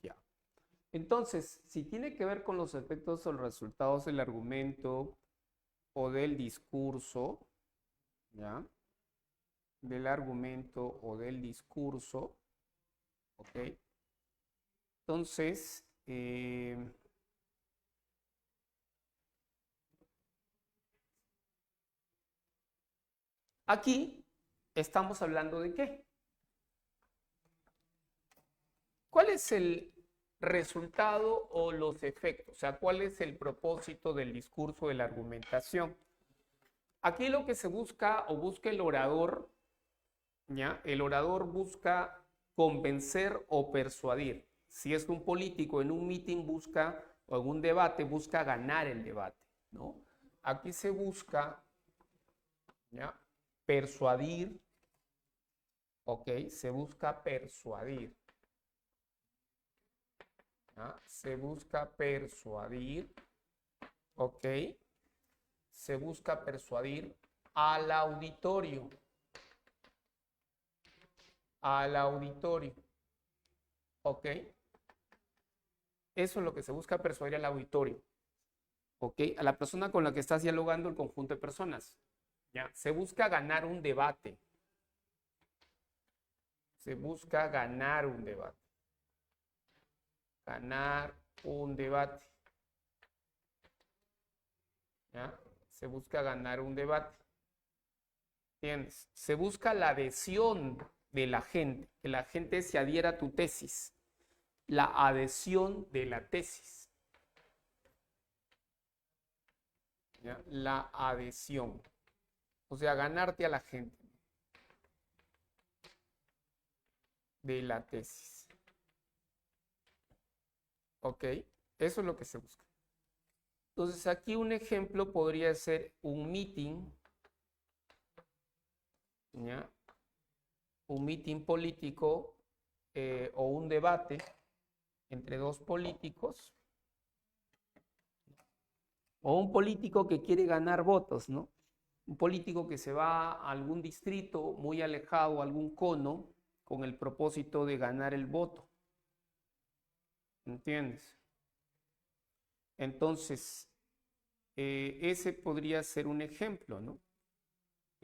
Ya. Entonces, si tiene que ver con los efectos o los resultados del argumento o del discurso, ¿ya? Del argumento o del discurso, ¿ok? Entonces, aquí estamos hablando de ¿qué? ¿Cuál es el resultado o los efectos? O sea, ¿cuál es el propósito del discurso, de la argumentación? Aquí lo que se busca o busca el orador, ¿ya? El orador busca convencer o persuadir. Si es un político en un meeting busca, o en un debate, busca ganar el debate, ¿no? Aquí se busca, ¿ya? Persuadir, ¿ok? Se busca persuadir. ¿Ya? Se busca persuadir, ¿ok? Se busca persuadir al auditorio. Al auditorio, ¿ok? Eso es lo que se busca persuadir al auditorio, ¿ok? A la persona con la que estás dialogando, el conjunto de personas, ¿ya? Se busca ganar un debate. Se busca ganar un debate. Ganar un debate. ¿Ya? Se busca ganar un debate. ¿Entiendes? Se busca la adhesión de la gente, que la gente se adhiera a tu tesis, la adhesión de la tesis. ¿Ya? La adhesión. O sea, ganarte a la gente de la tesis. ¿Ok? Eso es lo que se busca. Entonces, aquí un ejemplo podría ser un meeting, ¿ya? Un meeting político o un debate entre dos políticos o un político que quiere ganar votos, ¿no? Un político que se va a algún distrito muy alejado, a algún cono, con el propósito de ganar el voto. ¿Entiendes? Entonces, ese podría ser un ejemplo, ¿no?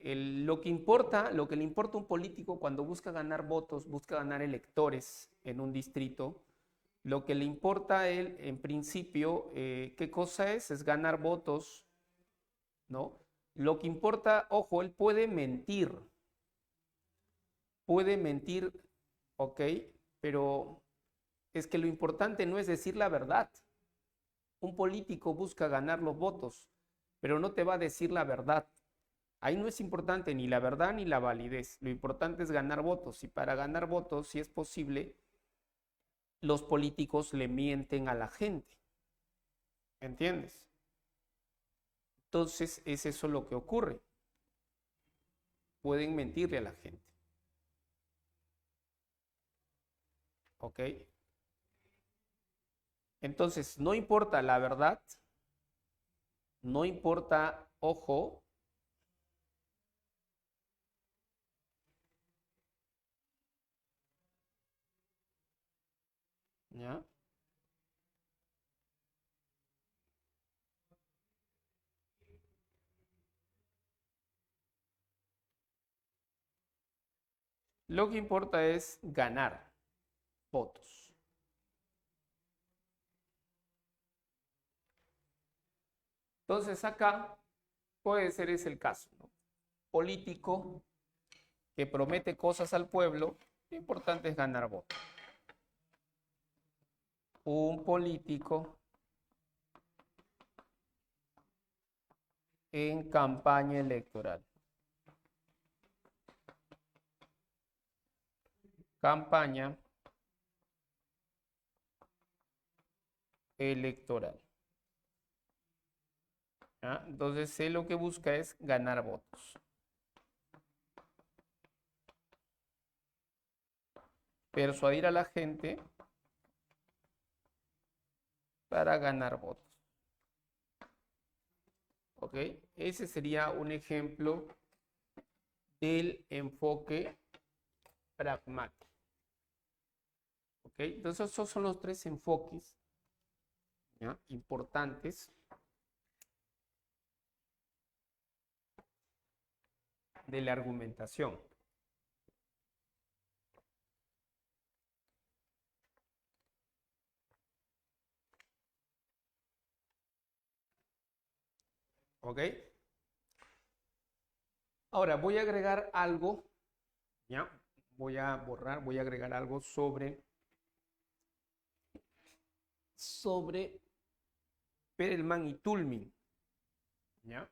Lo que le importa a un político cuando busca ganar votos, busca ganar electores en un distrito, lo que le importa a él, en principio, ¿qué cosa es? Es ganar votos, ¿no? Lo que importa, ojo, él puede mentir, ¿ok? Pero es que lo importante no es decir la verdad. Un político busca ganar los votos, pero no te va a decir la verdad. Ahí no es importante ni la verdad ni la validez. Lo importante es ganar votos. Y para ganar votos, si es posible, los políticos le mienten a la gente. ¿Entiendes? Entonces, es eso lo que ocurre. Pueden mentirle a la gente. ¿Ok? Entonces, no importa la verdad, no importa, ojo, ¿ya? Lo que importa es ganar votos. Entonces, acá puede ser ese el caso, ¿no? Político que promete cosas al pueblo, lo importante es ganar votos. Un político en campaña electoral. Campaña electoral. ¿Ya? Entonces, él lo que busca es ganar votos. Persuadir a la gente para ganar votos. ¿Ok? Ese sería un ejemplo del enfoque pragmático. ¿Ok? Entonces, esos son los tres enfoques, ¿ya? Importantes de la argumentación. ¿Ok? Ahora voy a agregar algo, ¿ya? Voy a borrar, voy a agregar algo sobre Perelman y Toulmin, ¿ya?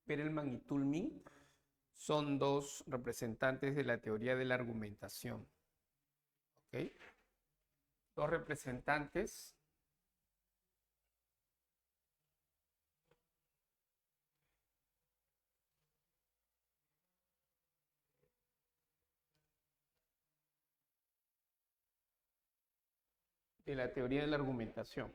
Perelman y Toulmin son dos representantes de la teoría de la argumentación, ¿ok? Dos representantes de la teoría de la argumentación.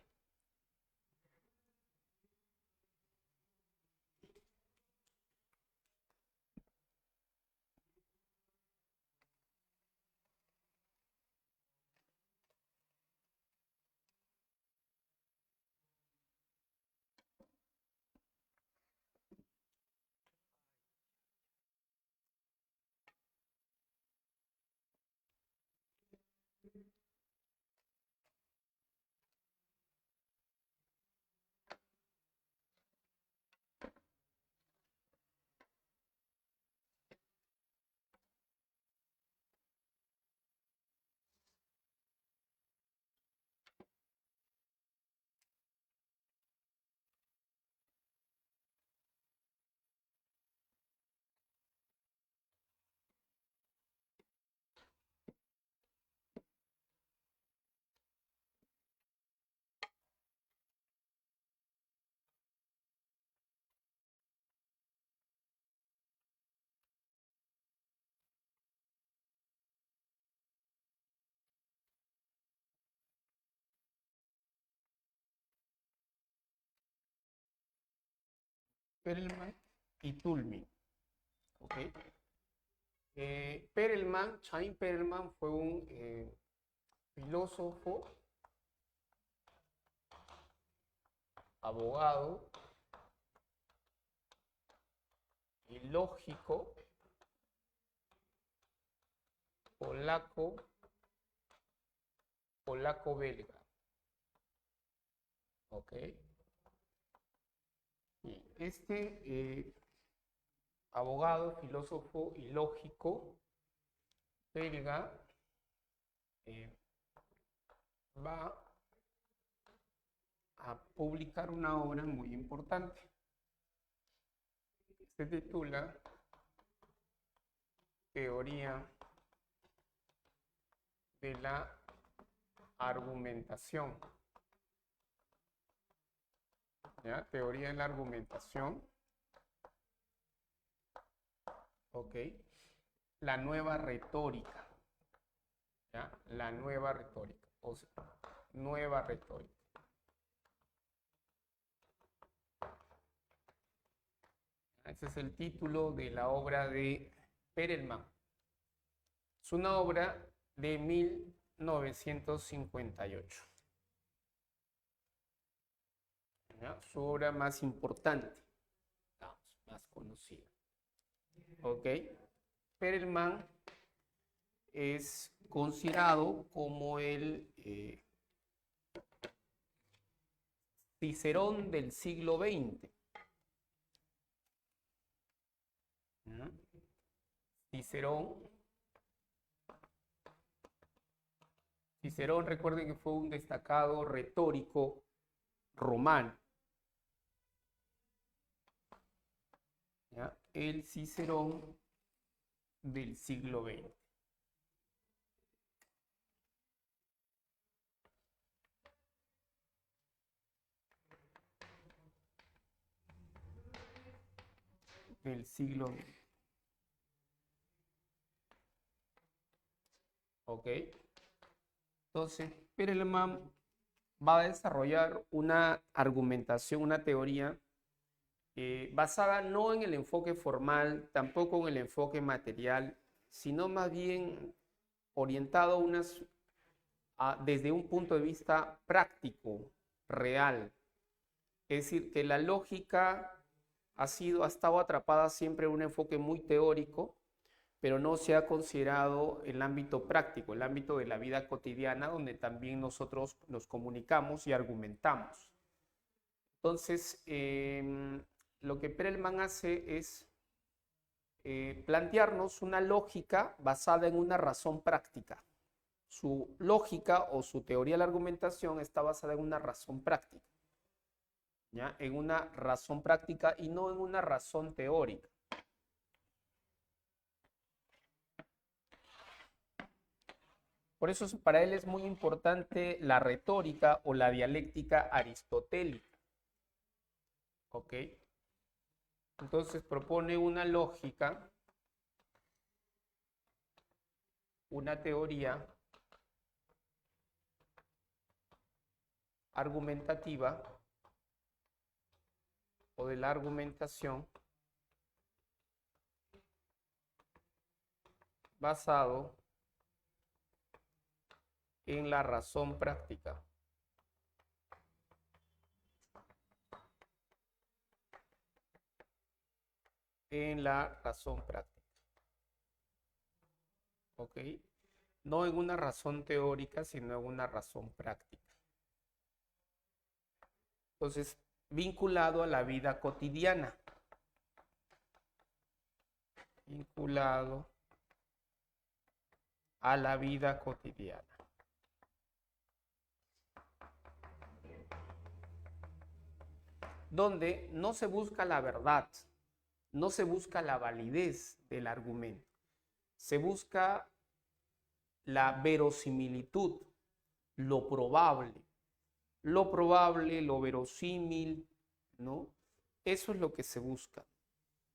Perelman y Toulmin. ¿Ok? Perelman, Chaim Perelman fue un filósofo, abogado y lógico polaco-belga. ¿Ok? Y este abogado, filósofo y lógico belga va a publicar una obra muy importante. Se titula Teoría de la argumentación. ¿Ya? Teoría de la argumentación. Ok. La nueva retórica. ¿Ya? La nueva retórica. O sea, nueva retórica. Ese es el título de la obra de Perelman. Es una obra de 1958. ¿Ya? Su obra más importante, más conocida. ¿Ok? Perelman es considerado como el Cicerón del siglo XX. ¿Ya? Cicerón, recuerden que fue un destacado retórico romano. ¿Ya? El Cicerón del siglo XX. Del siglo XX. ¿Ok? Entonces, Perelman va a desarrollar una argumentación, una teoría basada no en el enfoque formal, tampoco en el enfoque material, sino más bien orientado desde un punto de vista práctico, real. Es decir, que la lógica ha estado atrapada siempre en un enfoque muy teórico, pero no se ha considerado el ámbito práctico, el ámbito de la vida cotidiana, donde también nosotros nos comunicamos y argumentamos. Entonces, lo que Perelman hace es plantearnos una lógica basada en una razón práctica. Su lógica o su teoría de la argumentación está basada en una razón práctica. ¿Ya? En una razón práctica y no en una razón teórica. Por eso para él es muy importante la retórica o la dialéctica aristotélica. ¿Ok? Entonces propone una lógica, una teoría argumentativa o de la argumentación basado en la razón práctica. En la razón práctica. ¿Ok? No en una razón teórica, sino en una razón práctica. Entonces, vinculado a la vida cotidiana. Vinculado a la vida cotidiana. Donde no se busca la verdad, no se busca la validez del argumento, se busca la verosimilitud, lo probable, lo verosímil, ¿no? Eso es lo que se busca,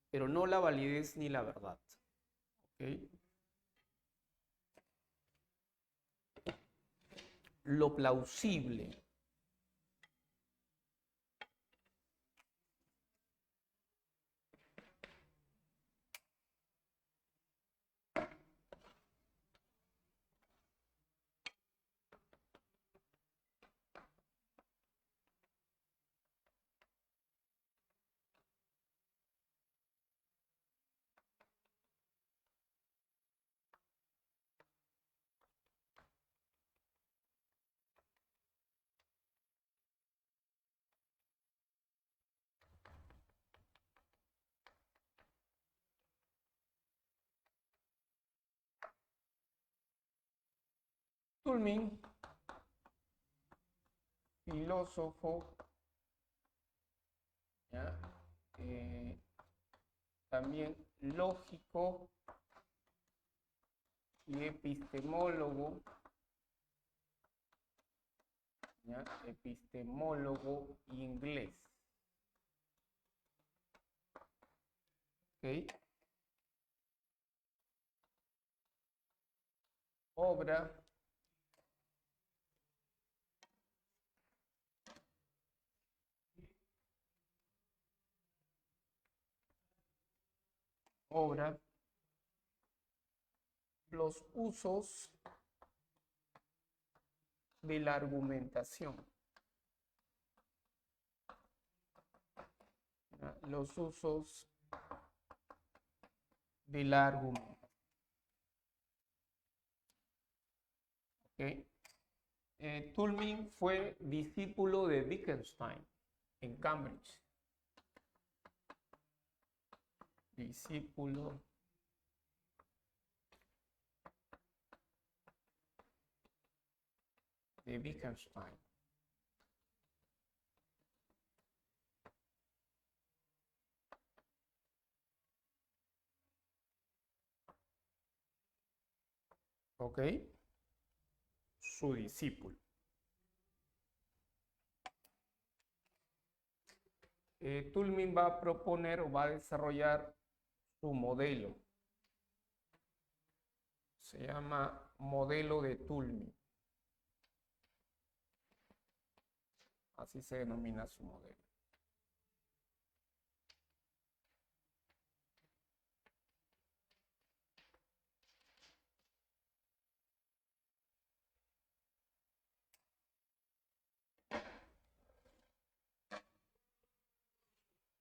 pero no la validez ni la verdad. ¿Okay? Lo plausible. Toulmin, filósofo, ¿ya? También lógico y epistemólogo, ¿ya? Epistemólogo inglés. ¿Ok? Obra los usos de la argumentación. ¿Ya? Los usos de la argumentación. ¿Okay? Toulmin fue discípulo de Wittgenstein en Cambridge. Discípulo de Wittgenstein. ¿Ok? Su discípulo. Toulmin va a proponer o va a desarrollar su modelo. Se llama modelo de Toulmin. Así se denomina su modelo.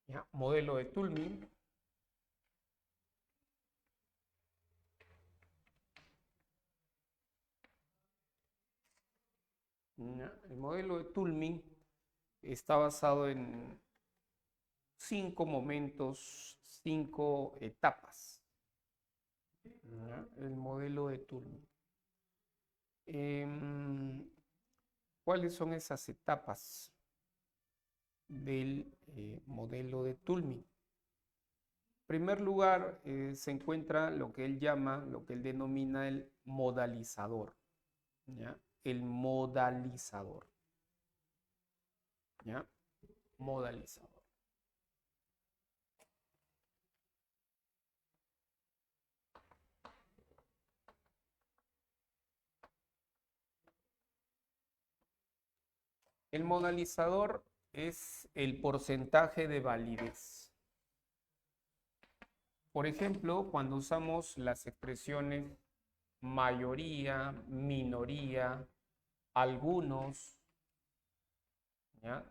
¿Ya? Modelo de Toulmin. ¿Ya? El modelo de Toulmin está basado en 5 momentos, 5 etapas. ¿Ya? El modelo de Toulmin. ¿Cuáles son esas etapas del modelo de Toulmin? En primer lugar, se encuentra lo que él llama, lo que él denomina el modalizador. ¿Ya? El modalizador. ¿Ya? Modalizador. El modalizador es el porcentaje de validez. Por ejemplo, cuando usamos las expresiones mayoría, minoría, algunos, ¿ya?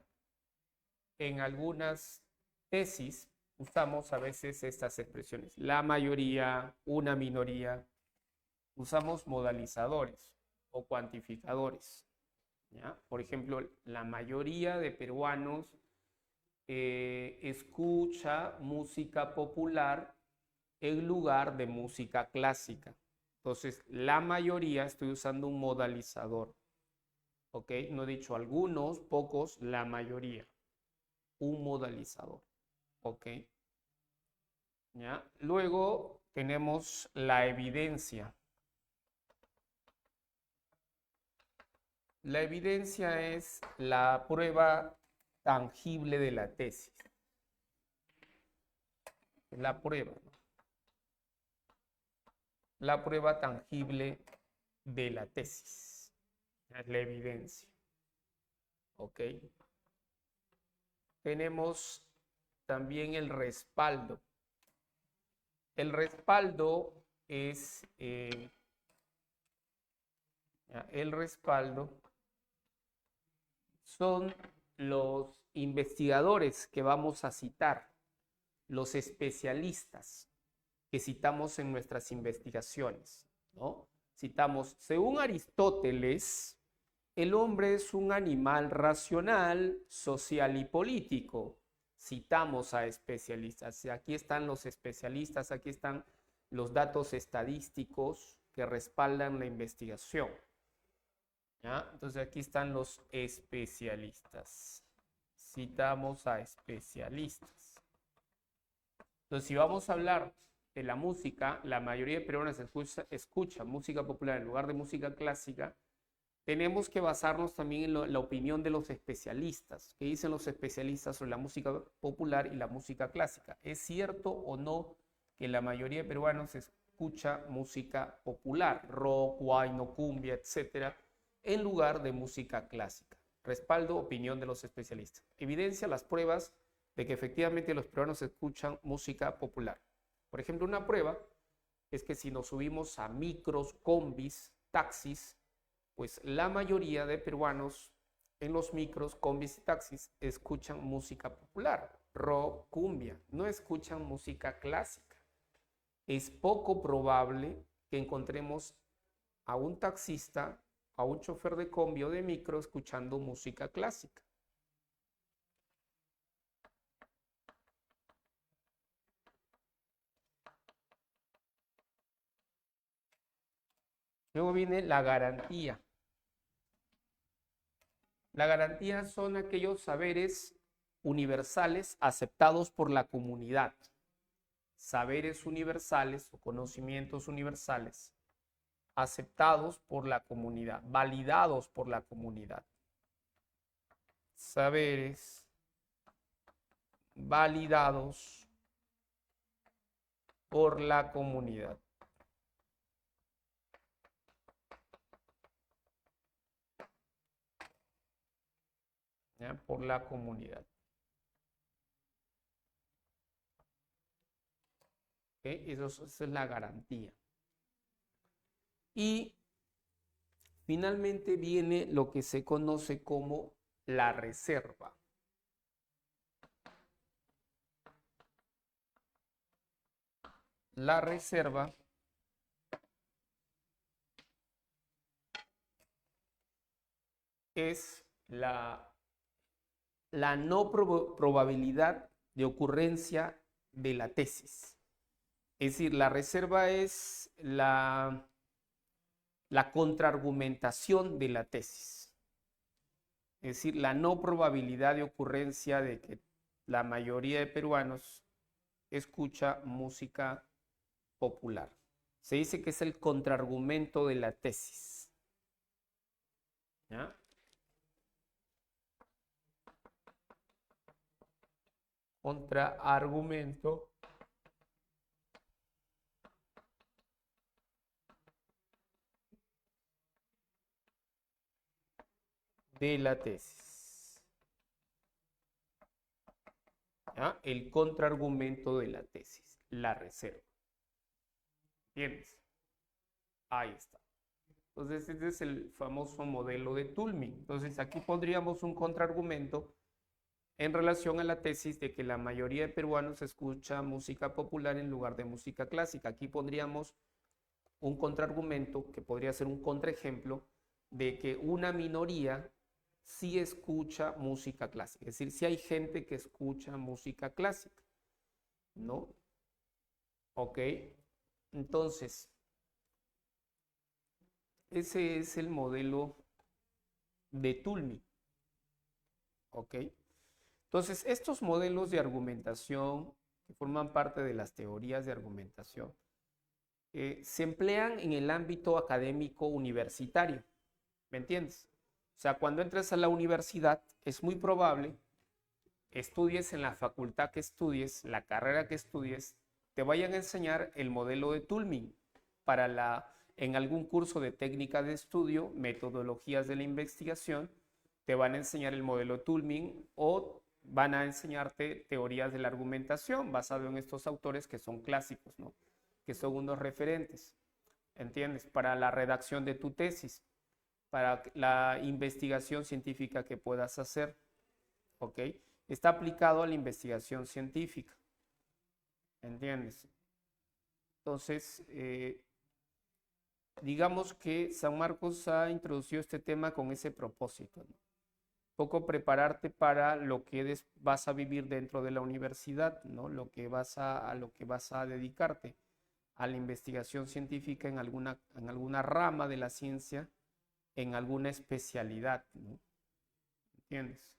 En algunas tesis usamos a veces estas expresiones. La mayoría, una minoría. Usamos modalizadores o cuantificadores. ¿Ya? Por ejemplo, la mayoría de peruanos escucha música popular en lugar de música clásica. Entonces, la mayoría, estoy usando un modalizador. ¿Ok? No he dicho algunos, pocos, la mayoría. Un modalizador. ¿Ok? ¿Ya? Luego tenemos la evidencia. La evidencia es la prueba tangible de la tesis. La prueba. La prueba tangible de la tesis. Es la evidencia. ¿Ok? Tenemos también el respaldo. El respaldo es el respaldo son los investigadores que vamos a citar, los especialistas que citamos en nuestras investigaciones, ¿no? Citamos, según Aristóteles, el hombre es un animal racional, social y político. Citamos a especialistas. Aquí están los especialistas, aquí están los datos estadísticos que respaldan la investigación. ¿Ya? Entonces aquí están los especialistas. Citamos a especialistas. Entonces, si vamos a hablar de la música, la mayoría de peruanos escucha música popular en lugar de música clásica. Tenemos que basarnos también en la opinión de los especialistas. ¿Qué dicen los especialistas sobre la música popular y la música clásica? ¿Es cierto o no que la mayoría de peruanos escucha música popular, rock, huayno, cumbia, etcétera, en lugar de música clásica? Respaldo, opinión de los especialistas. Evidencia las pruebas de que efectivamente los peruanos escuchan música popular. Por ejemplo, una prueba es que si nos subimos a micros, combis, taxis, pues la mayoría de peruanos en los micros, combis y taxis escuchan música popular, rock, cumbia, no escuchan música clásica. Es poco probable que encontremos a un taxista, a un chofer de combi o de micro escuchando música clásica. Luego viene la garantía. La garantía son aquellos saberes universales aceptados por la comunidad. Saberes universales o conocimientos universales aceptados por la comunidad, validados por la comunidad. Saberes validados por la comunidad. ¿Ya? Por la comunidad. ¿Okay? Esa es la garantía. Y finalmente viene lo que se conoce como la reserva. La reserva es la no probabilidad de ocurrencia de la tesis. Es decir, la reserva es la contraargumentación de la tesis. Es decir, la no probabilidad de ocurrencia de que la mayoría de peruanos escucha música popular. Se dice que es el contraargumento de la tesis. ¿Ya? Contraargumento de la tesis. ¿Ya? El contraargumento de la tesis, la reserva. ¿Entiendes? Ahí está. Entonces, este es el famoso modelo de Toulmin. Entonces, aquí pondríamos un contraargumento en relación a la tesis de que la mayoría de peruanos escucha música popular en lugar de música clásica. Aquí pondríamos un contraargumento que podría ser un contraejemplo de que una minoría sí escucha música clásica. Es decir, sí hay gente que escucha música clásica, ¿no? Ok. Entonces, ese es el modelo de Toulmin. ¿Ok? Entonces, estos modelos de argumentación que forman parte de las teorías de argumentación se emplean en el ámbito académico universitario. ¿Me entiendes? O sea, cuando entres a la universidad, es muy probable, estudies en la facultad que estudies, la carrera que estudies, te vayan a enseñar el modelo de Toulmin en algún curso de técnica de estudio, metodologías de la investigación, te van a enseñar el modelo Toulmin o van a enseñarte teorías de la argumentación basado en estos autores que son clásicos, ¿no? Que son unos referentes, ¿entiendes? Para la redacción de tu tesis, para la investigación científica que puedas hacer, ¿ok? Está aplicado a la investigación científica, ¿entiendes? Entonces, digamos que San Marcos ha introducido este tema con ese propósito, ¿no? Poco prepararte para lo que vas a vivir dentro de la universidad, ¿no? A lo que vas a dedicarte, a la investigación científica en alguna rama de la ciencia en alguna especialidad, ¿no? ¿Entiendes?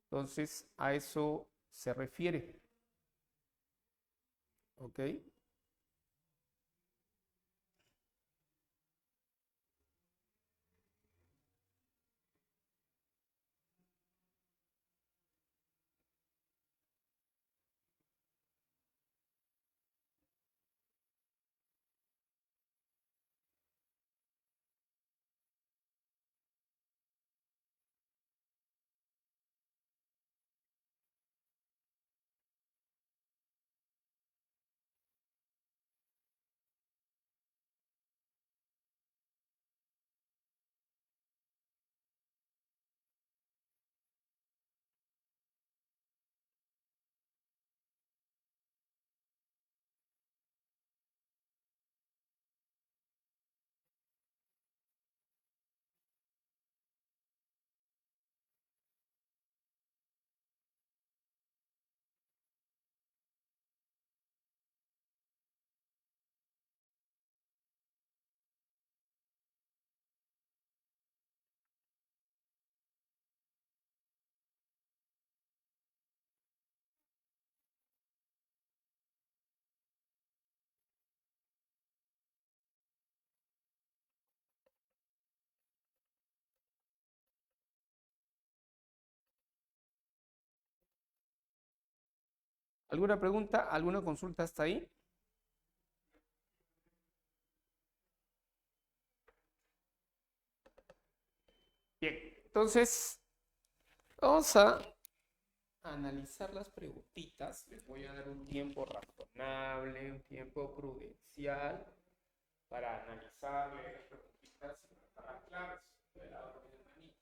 Entonces, a eso se refiere. ¿Ok? ¿Alguna pregunta? ¿Alguna consulta hasta ahí? Bien, entonces vamos a analizar las preguntitas. Les voy a dar un tiempo razonable, un tiempo prudencial para analizar las preguntitas y tratar las claves de la orden del manito.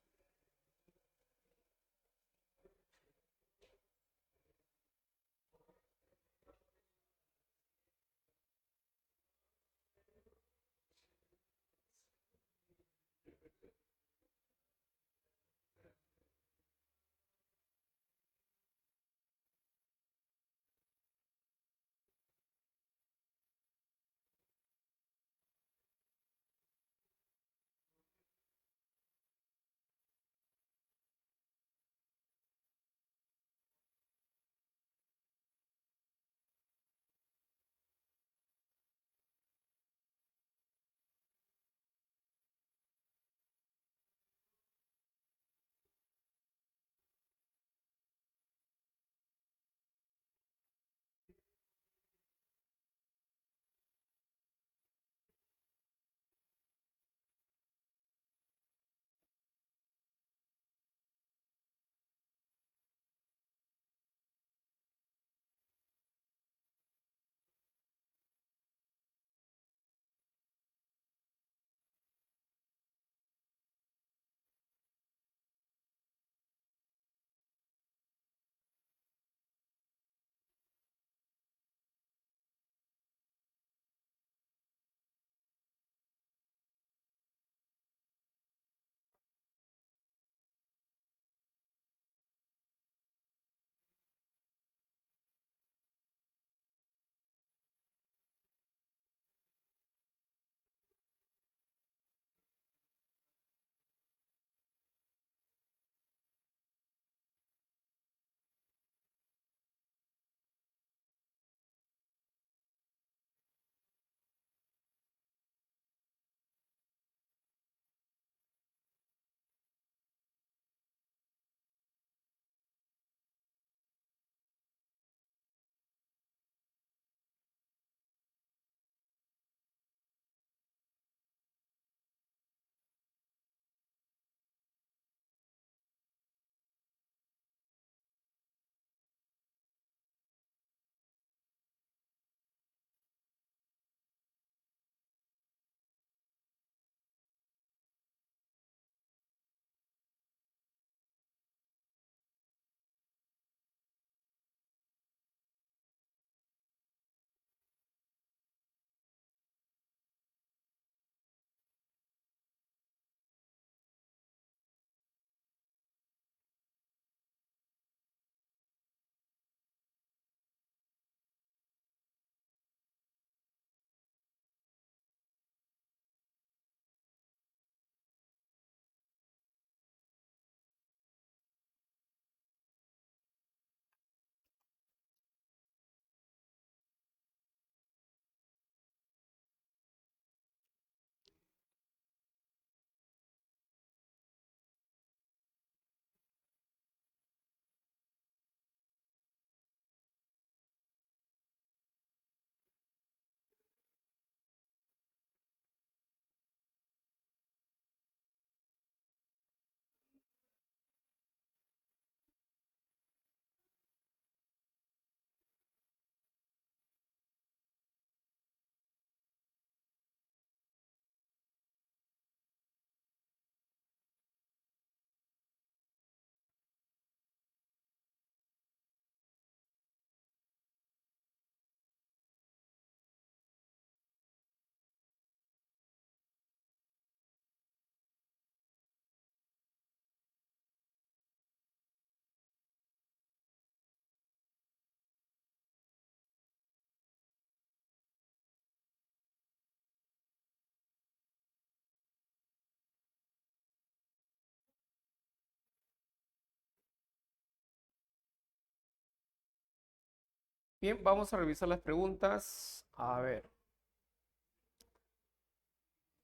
Bien, vamos a revisar las preguntas. A ver.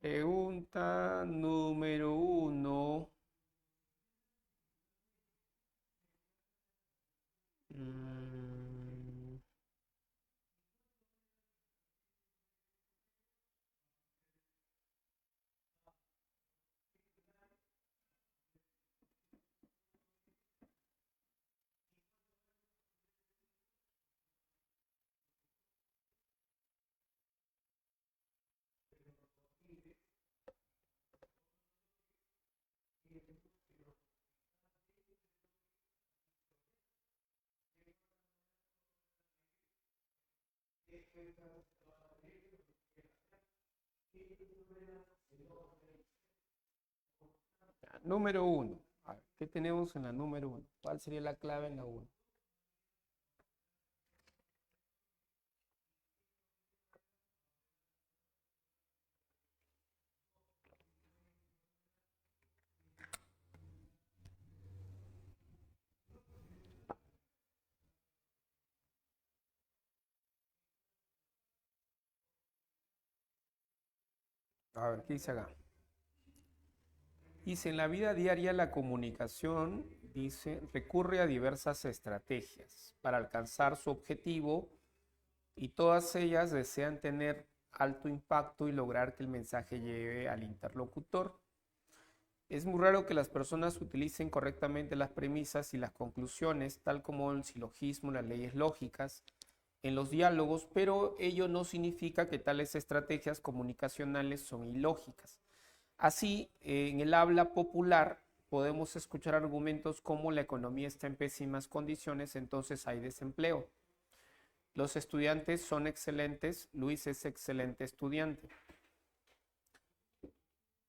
Pregunta número 1. Número 1. A ver, ¿qué tenemos en la número 1? ¿Cuál sería la clave en la 1? A ver, ¿qué dice acá? Dice, en la vida diaria la comunicación, dice, recurre a diversas estrategias para alcanzar su objetivo y todas ellas desean tener alto impacto y lograr que el mensaje llegue al interlocutor. Es muy raro que las personas utilicen correctamente las premisas y las conclusiones, tal como el silogismo, las leyes lógicas, en los diálogos, pero ello no significa que tales estrategias comunicacionales son ilógicas. Así, en el habla popular podemos escuchar argumentos como la economía está en pésimas condiciones, entonces hay desempleo. Los estudiantes son excelentes, Luis es excelente estudiante.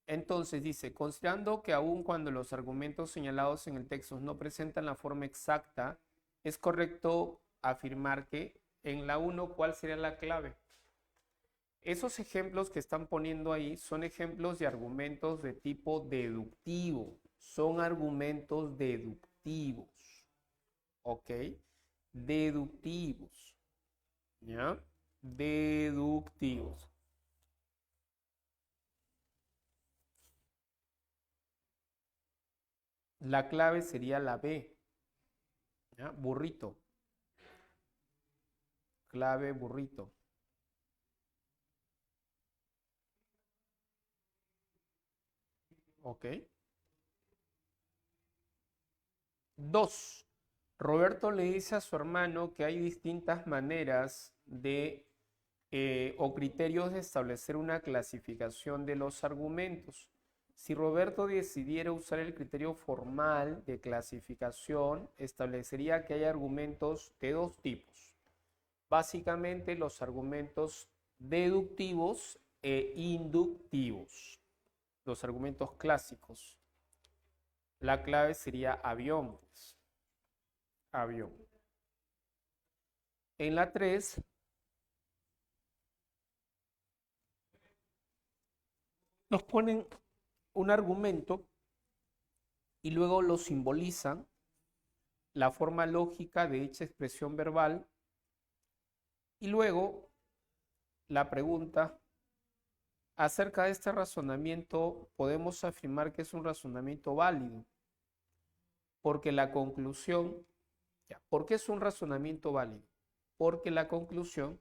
Entonces dice, considerando que aun cuando los argumentos señalados en el texto no presentan la forma exacta, es correcto afirmar que en la 1, ¿cuál sería la clave? Esos ejemplos que están poniendo ahí son ejemplos de argumentos de tipo deductivo. Son argumentos deductivos. ¿Ok? Deductivos. ¿Ya? Deductivos. La clave sería la B. ¿Ya? Burrito. Clave burrito. Ok. 2. Roberto le dice a su hermano que hay distintas maneras de o criterios de establecer una clasificación de los argumentos. Si Roberto decidiera usar el criterio formal de clasificación, establecería que hay argumentos de dos tipos. Básicamente los argumentos deductivos e inductivos. Los argumentos clásicos. La clave sería avión. Pues. Avión. En la 3, nos ponen un argumento y luego lo simbolizan la forma lógica de dicha expresión verbal y luego la pregunta acerca de este razonamiento podemos afirmar que es un razonamiento válido porque la conclusión, ¿por qué es un razonamiento válido? Porque la conclusión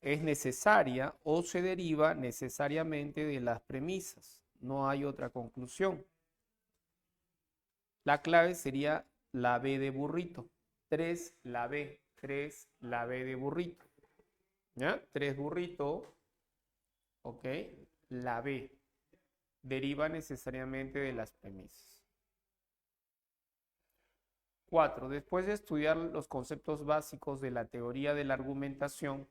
es necesaria o se deriva necesariamente de las premisas. No hay otra conclusión. La clave sería la B de burrito. 3, la B. 3, la B de burrito. ¿Ya? 3 burrito. Ok. La B. Deriva necesariamente de las premisas. 4. Después de estudiar los conceptos básicos de la teoría de la argumentación,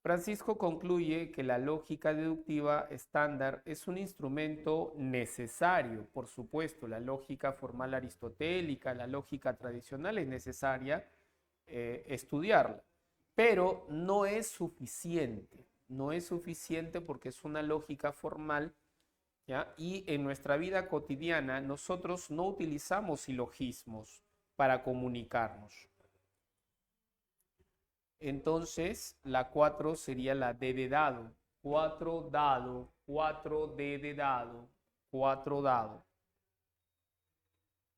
Francisco concluye que la lógica deductiva estándar es un instrumento necesario, por supuesto, la lógica formal aristotélica, la lógica tradicional es necesaria estudiarla, pero no es suficiente, porque es una lógica formal, ¿ya? Y en nuestra vida cotidiana nosotros no utilizamos silogismos para comunicarnos. Entonces, la 4 sería la D de dado. 4 dado, 4 D de dado, 4 dado.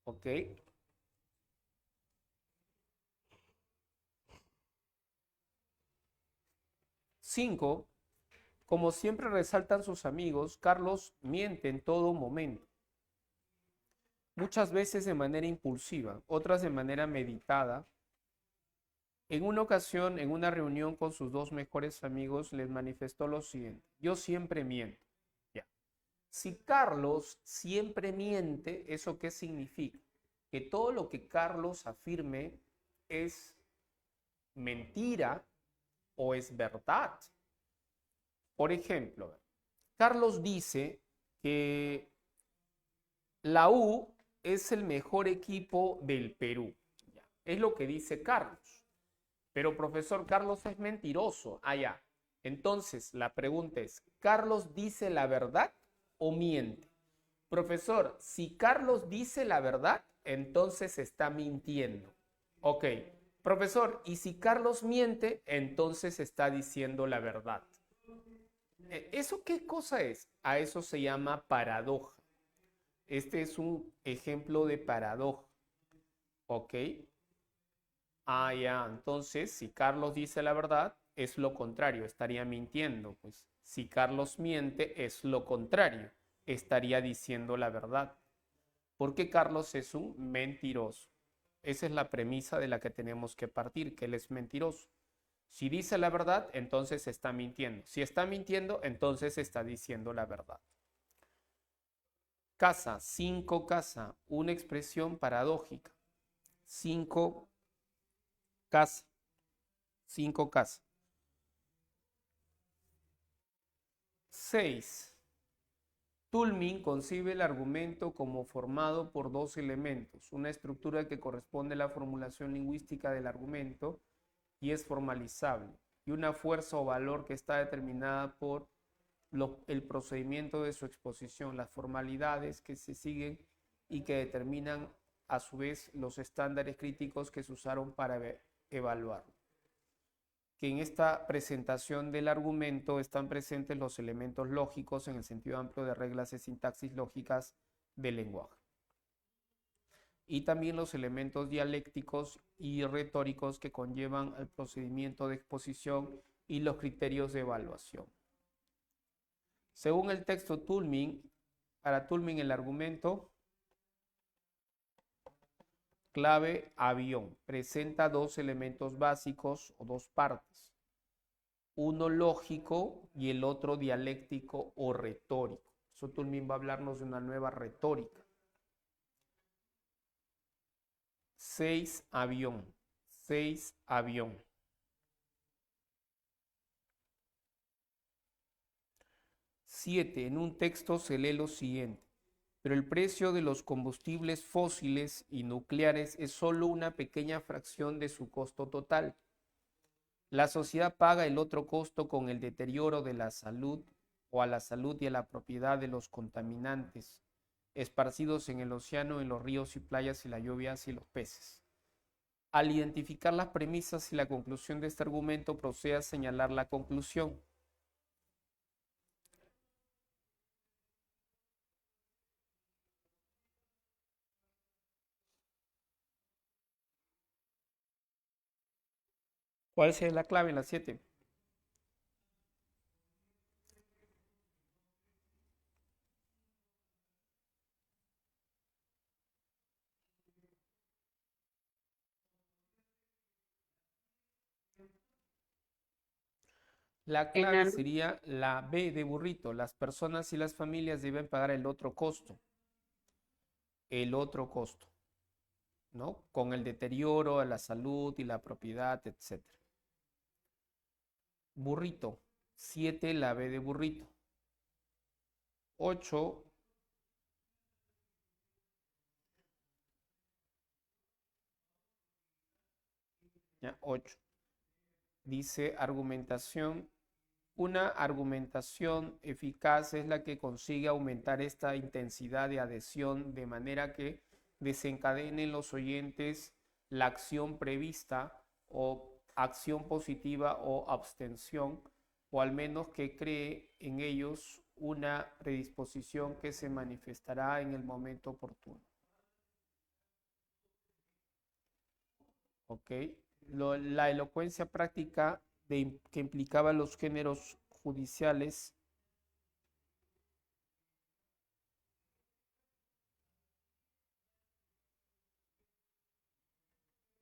¿Ok? 5. Como siempre resaltan sus amigos, Carlos miente en todo momento. Muchas veces de manera impulsiva, otras de manera meditada. En una ocasión, en una reunión con sus dos mejores amigos, les manifestó lo siguiente: yo siempre miento. Ya. Si Carlos siempre miente, ¿eso qué significa? Que todo lo que Carlos afirme es mentira o es verdad. Por ejemplo, Carlos dice que la U es el mejor equipo del Perú. Ya. Es lo que dice Carlos. Pero profesor, Carlos es mentiroso. Ah, ya. Entonces, la pregunta es, ¿Carlos dice la verdad o miente? Profesor, si Carlos dice la verdad, entonces está mintiendo. Ok. Profesor, y si Carlos miente, entonces está diciendo la verdad. ¿Eso qué cosa es? A eso se llama paradoja. Este es un ejemplo de paradoja. ¿Ok? Ah, ya. Entonces, si Carlos dice la verdad, es lo contrario, estaría mintiendo. Pues si Carlos miente, es lo contrario, estaría diciendo la verdad. Porque Carlos es un mentiroso. Esa es la premisa de la que tenemos que partir, que él es mentiroso. Si dice la verdad, entonces está mintiendo. Si está mintiendo, entonces está diciendo la verdad. Casa, 5 casa, una expresión paradójica. 5 casa, 5 casa. 6. Toulmin concibe el argumento como formado por dos elementos, una estructura que corresponde a la formulación lingüística del argumento y es formalizable, y una fuerza o valor que está determinada por el procedimiento de su exposición, las formalidades que se siguen y que determinan a su vez los estándares críticos que se usaron para evaluarlo. Que en esta presentación del argumento están presentes los elementos lógicos en el sentido amplio de reglas de sintaxis lógicas del lenguaje. Y también los elementos dialécticos y retóricos que conllevan el procedimiento de exposición y los criterios de evaluación. Según el texto Toulmin, para Toulmin el argumento clave avión presenta dos elementos básicos o dos partes, uno lógico y el otro dialéctico o retórico. Eso Toulmin va a hablarnos de una nueva retórica. 6 avión, 6 avión. 7. En un texto se lee lo siguiente: pero el precio de los combustibles fósiles y nucleares es solo una pequeña fracción de su costo total. La sociedad paga el otro costo con el deterioro de la salud o a la salud y a la propiedad de los contaminantes esparcidos en el océano, en los ríos y playas y las lluvias y los peces. Al identificar las premisas y la conclusión de este argumento, procede a señalar la conclusión. ¿Cuál sería la clave en la 7? La clave sería la B de burrito. Las personas y las familias deben pagar el otro costo. El otro costo, ¿no? Con el deterioro a la salud y la propiedad, etc. Burrito. 7, la B de burrito. 8. Ya, 8. Dice argumentación. Una argumentación eficaz es la que consigue aumentar esta intensidad de adhesión de manera que desencadenen los oyentes la acción prevista o acción positiva o abstención, o al menos que cree en ellos una predisposición que se manifestará en el momento oportuno. ¿Ok? La elocuencia práctica que implicaba los géneros judiciales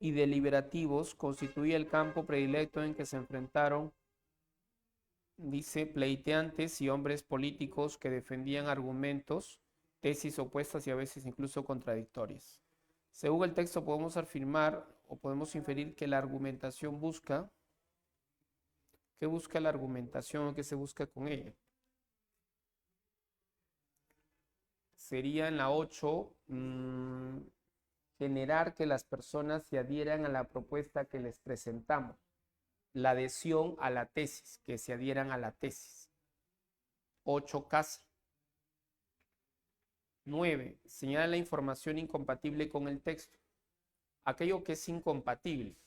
y deliberativos constituía el campo predilecto en que se enfrentaron, dice, pleiteantes y hombres políticos que defendían argumentos, tesis opuestas y a veces incluso contradictorias. Según el texto podemos afirmar o podemos inferir que la argumentación busca, ¿qué busca la argumentación o qué se busca con ella? Sería en la 8, generar que las personas se adhieran a la propuesta que les presentamos. La adhesión a la tesis, que se adhieran a la tesis. 8 casi. 9. Señala la información incompatible con el texto. Aquello que es incompatible.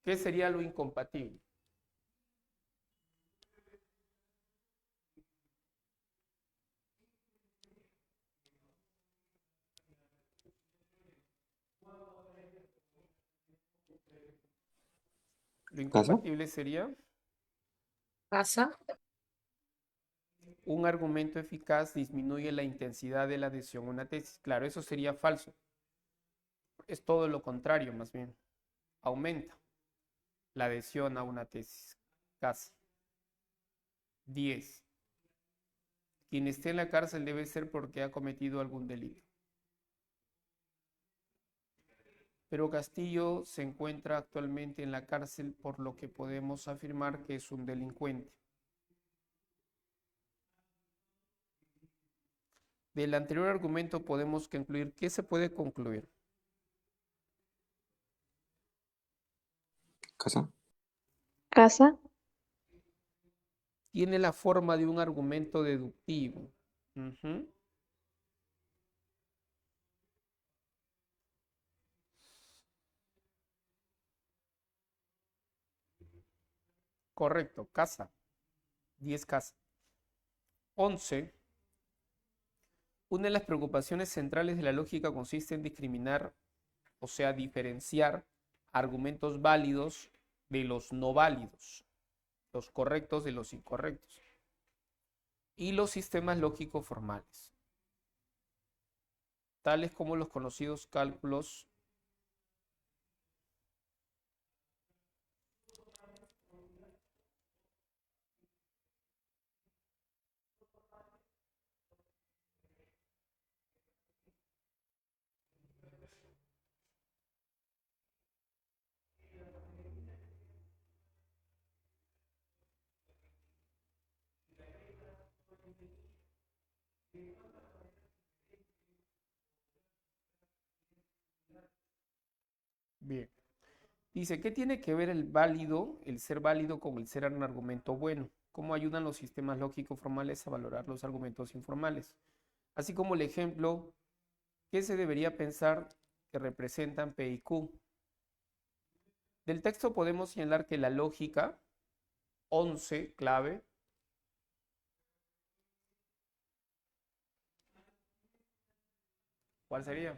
¿Qué sería lo incompatible? Lo incompatible sería Casa. un argumento eficaz disminuye la intensidad de la adhesión a una tesis. Claro, eso sería falso. Es todo lo contrario, más bien. Aumenta la adhesión a una tesis. Casi. 10. Quien esté en la cárcel debe ser porque ha cometido algún delito. Pero Castillo se encuentra actualmente en la cárcel, por lo que podemos afirmar que es un delincuente. Del anterior argumento podemos concluir. ¿Qué se puede concluir? Casa. Casa. Tiene la forma de un argumento deductivo. Correcto, casa. 10 casa. 11. Una de las preocupaciones centrales de la lógica consiste en discriminar, o sea, diferenciar argumentos válidos de los no válidos, los correctos de los incorrectos, y los sistemas lógicos formales, tales como los conocidos cálculos Bien. Dice, ¿qué tiene que ver el válido, el ser válido con el ser un argumento bueno? ¿Cómo ayudan los sistemas lógicos formales a valorar los argumentos informales? Así como el ejemplo, ¿qué se debería pensar que representan P y Q? Del texto podemos señalar que la lógica, 11, clave, ¿cuál sería?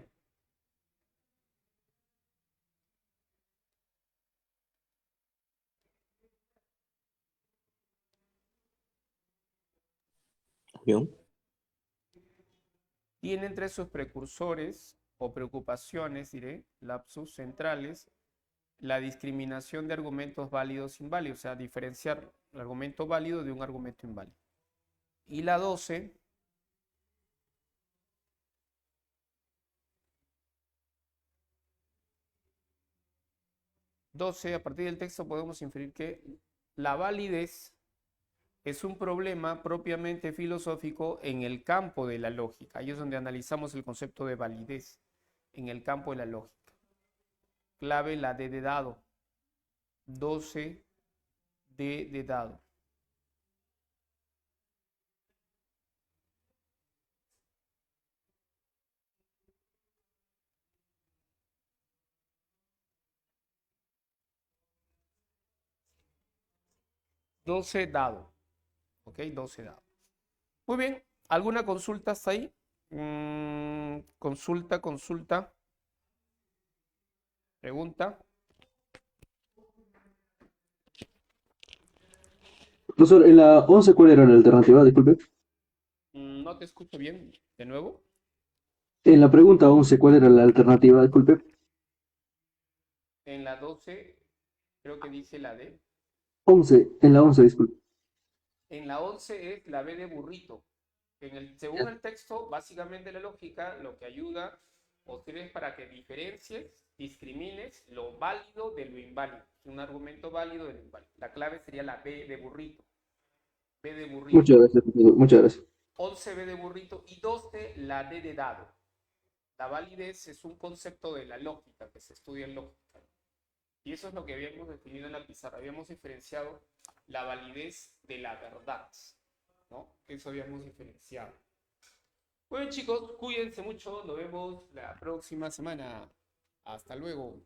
Avión. Tiene entre sus precursores o preocupaciones, diré, lapsus centrales, la discriminación de argumentos válidos e inválidos, o sea, diferenciar el argumento válido de un argumento inválido. Y la 12, a partir del texto podemos inferir que la validez es un problema propiamente filosófico en el campo de la lógica. Ahí es donde analizamos el concepto de validez, en el campo de la lógica. Clave la D de dado. 12 D de dado. 12 dado. ¿Ok? 12 dado. Muy bien. ¿Alguna consulta hasta ahí? Consulta. Pregunta. Profesor, en la 11, ¿cuál era la alternativa? Disculpe. No te escucho bien. ¿De nuevo? En la pregunta 11, ¿cuál era la alternativa? Disculpe. En la 12, creo que dice la D. 11, en la 11, disculpe. En la 11 es la B de burrito. Según el texto, básicamente la lógica lo que ayuda o sirve es para que diferencies, discrimines lo válido de lo inválido. Un argumento válido de lo inválido. La clave sería la B de burrito. B de burrito. Muchas gracias, profesor. Muchas gracias. 11 B de burrito y 12 la D de dado. La validez es un concepto de la lógica que se estudia en lógica. Y eso es lo que habíamos definido en la pizarra. Habíamos diferenciado la validez de la verdad, ¿no? Eso habíamos diferenciado. Bueno, chicos, cuídense mucho. Nos vemos la próxima semana. Hasta luego.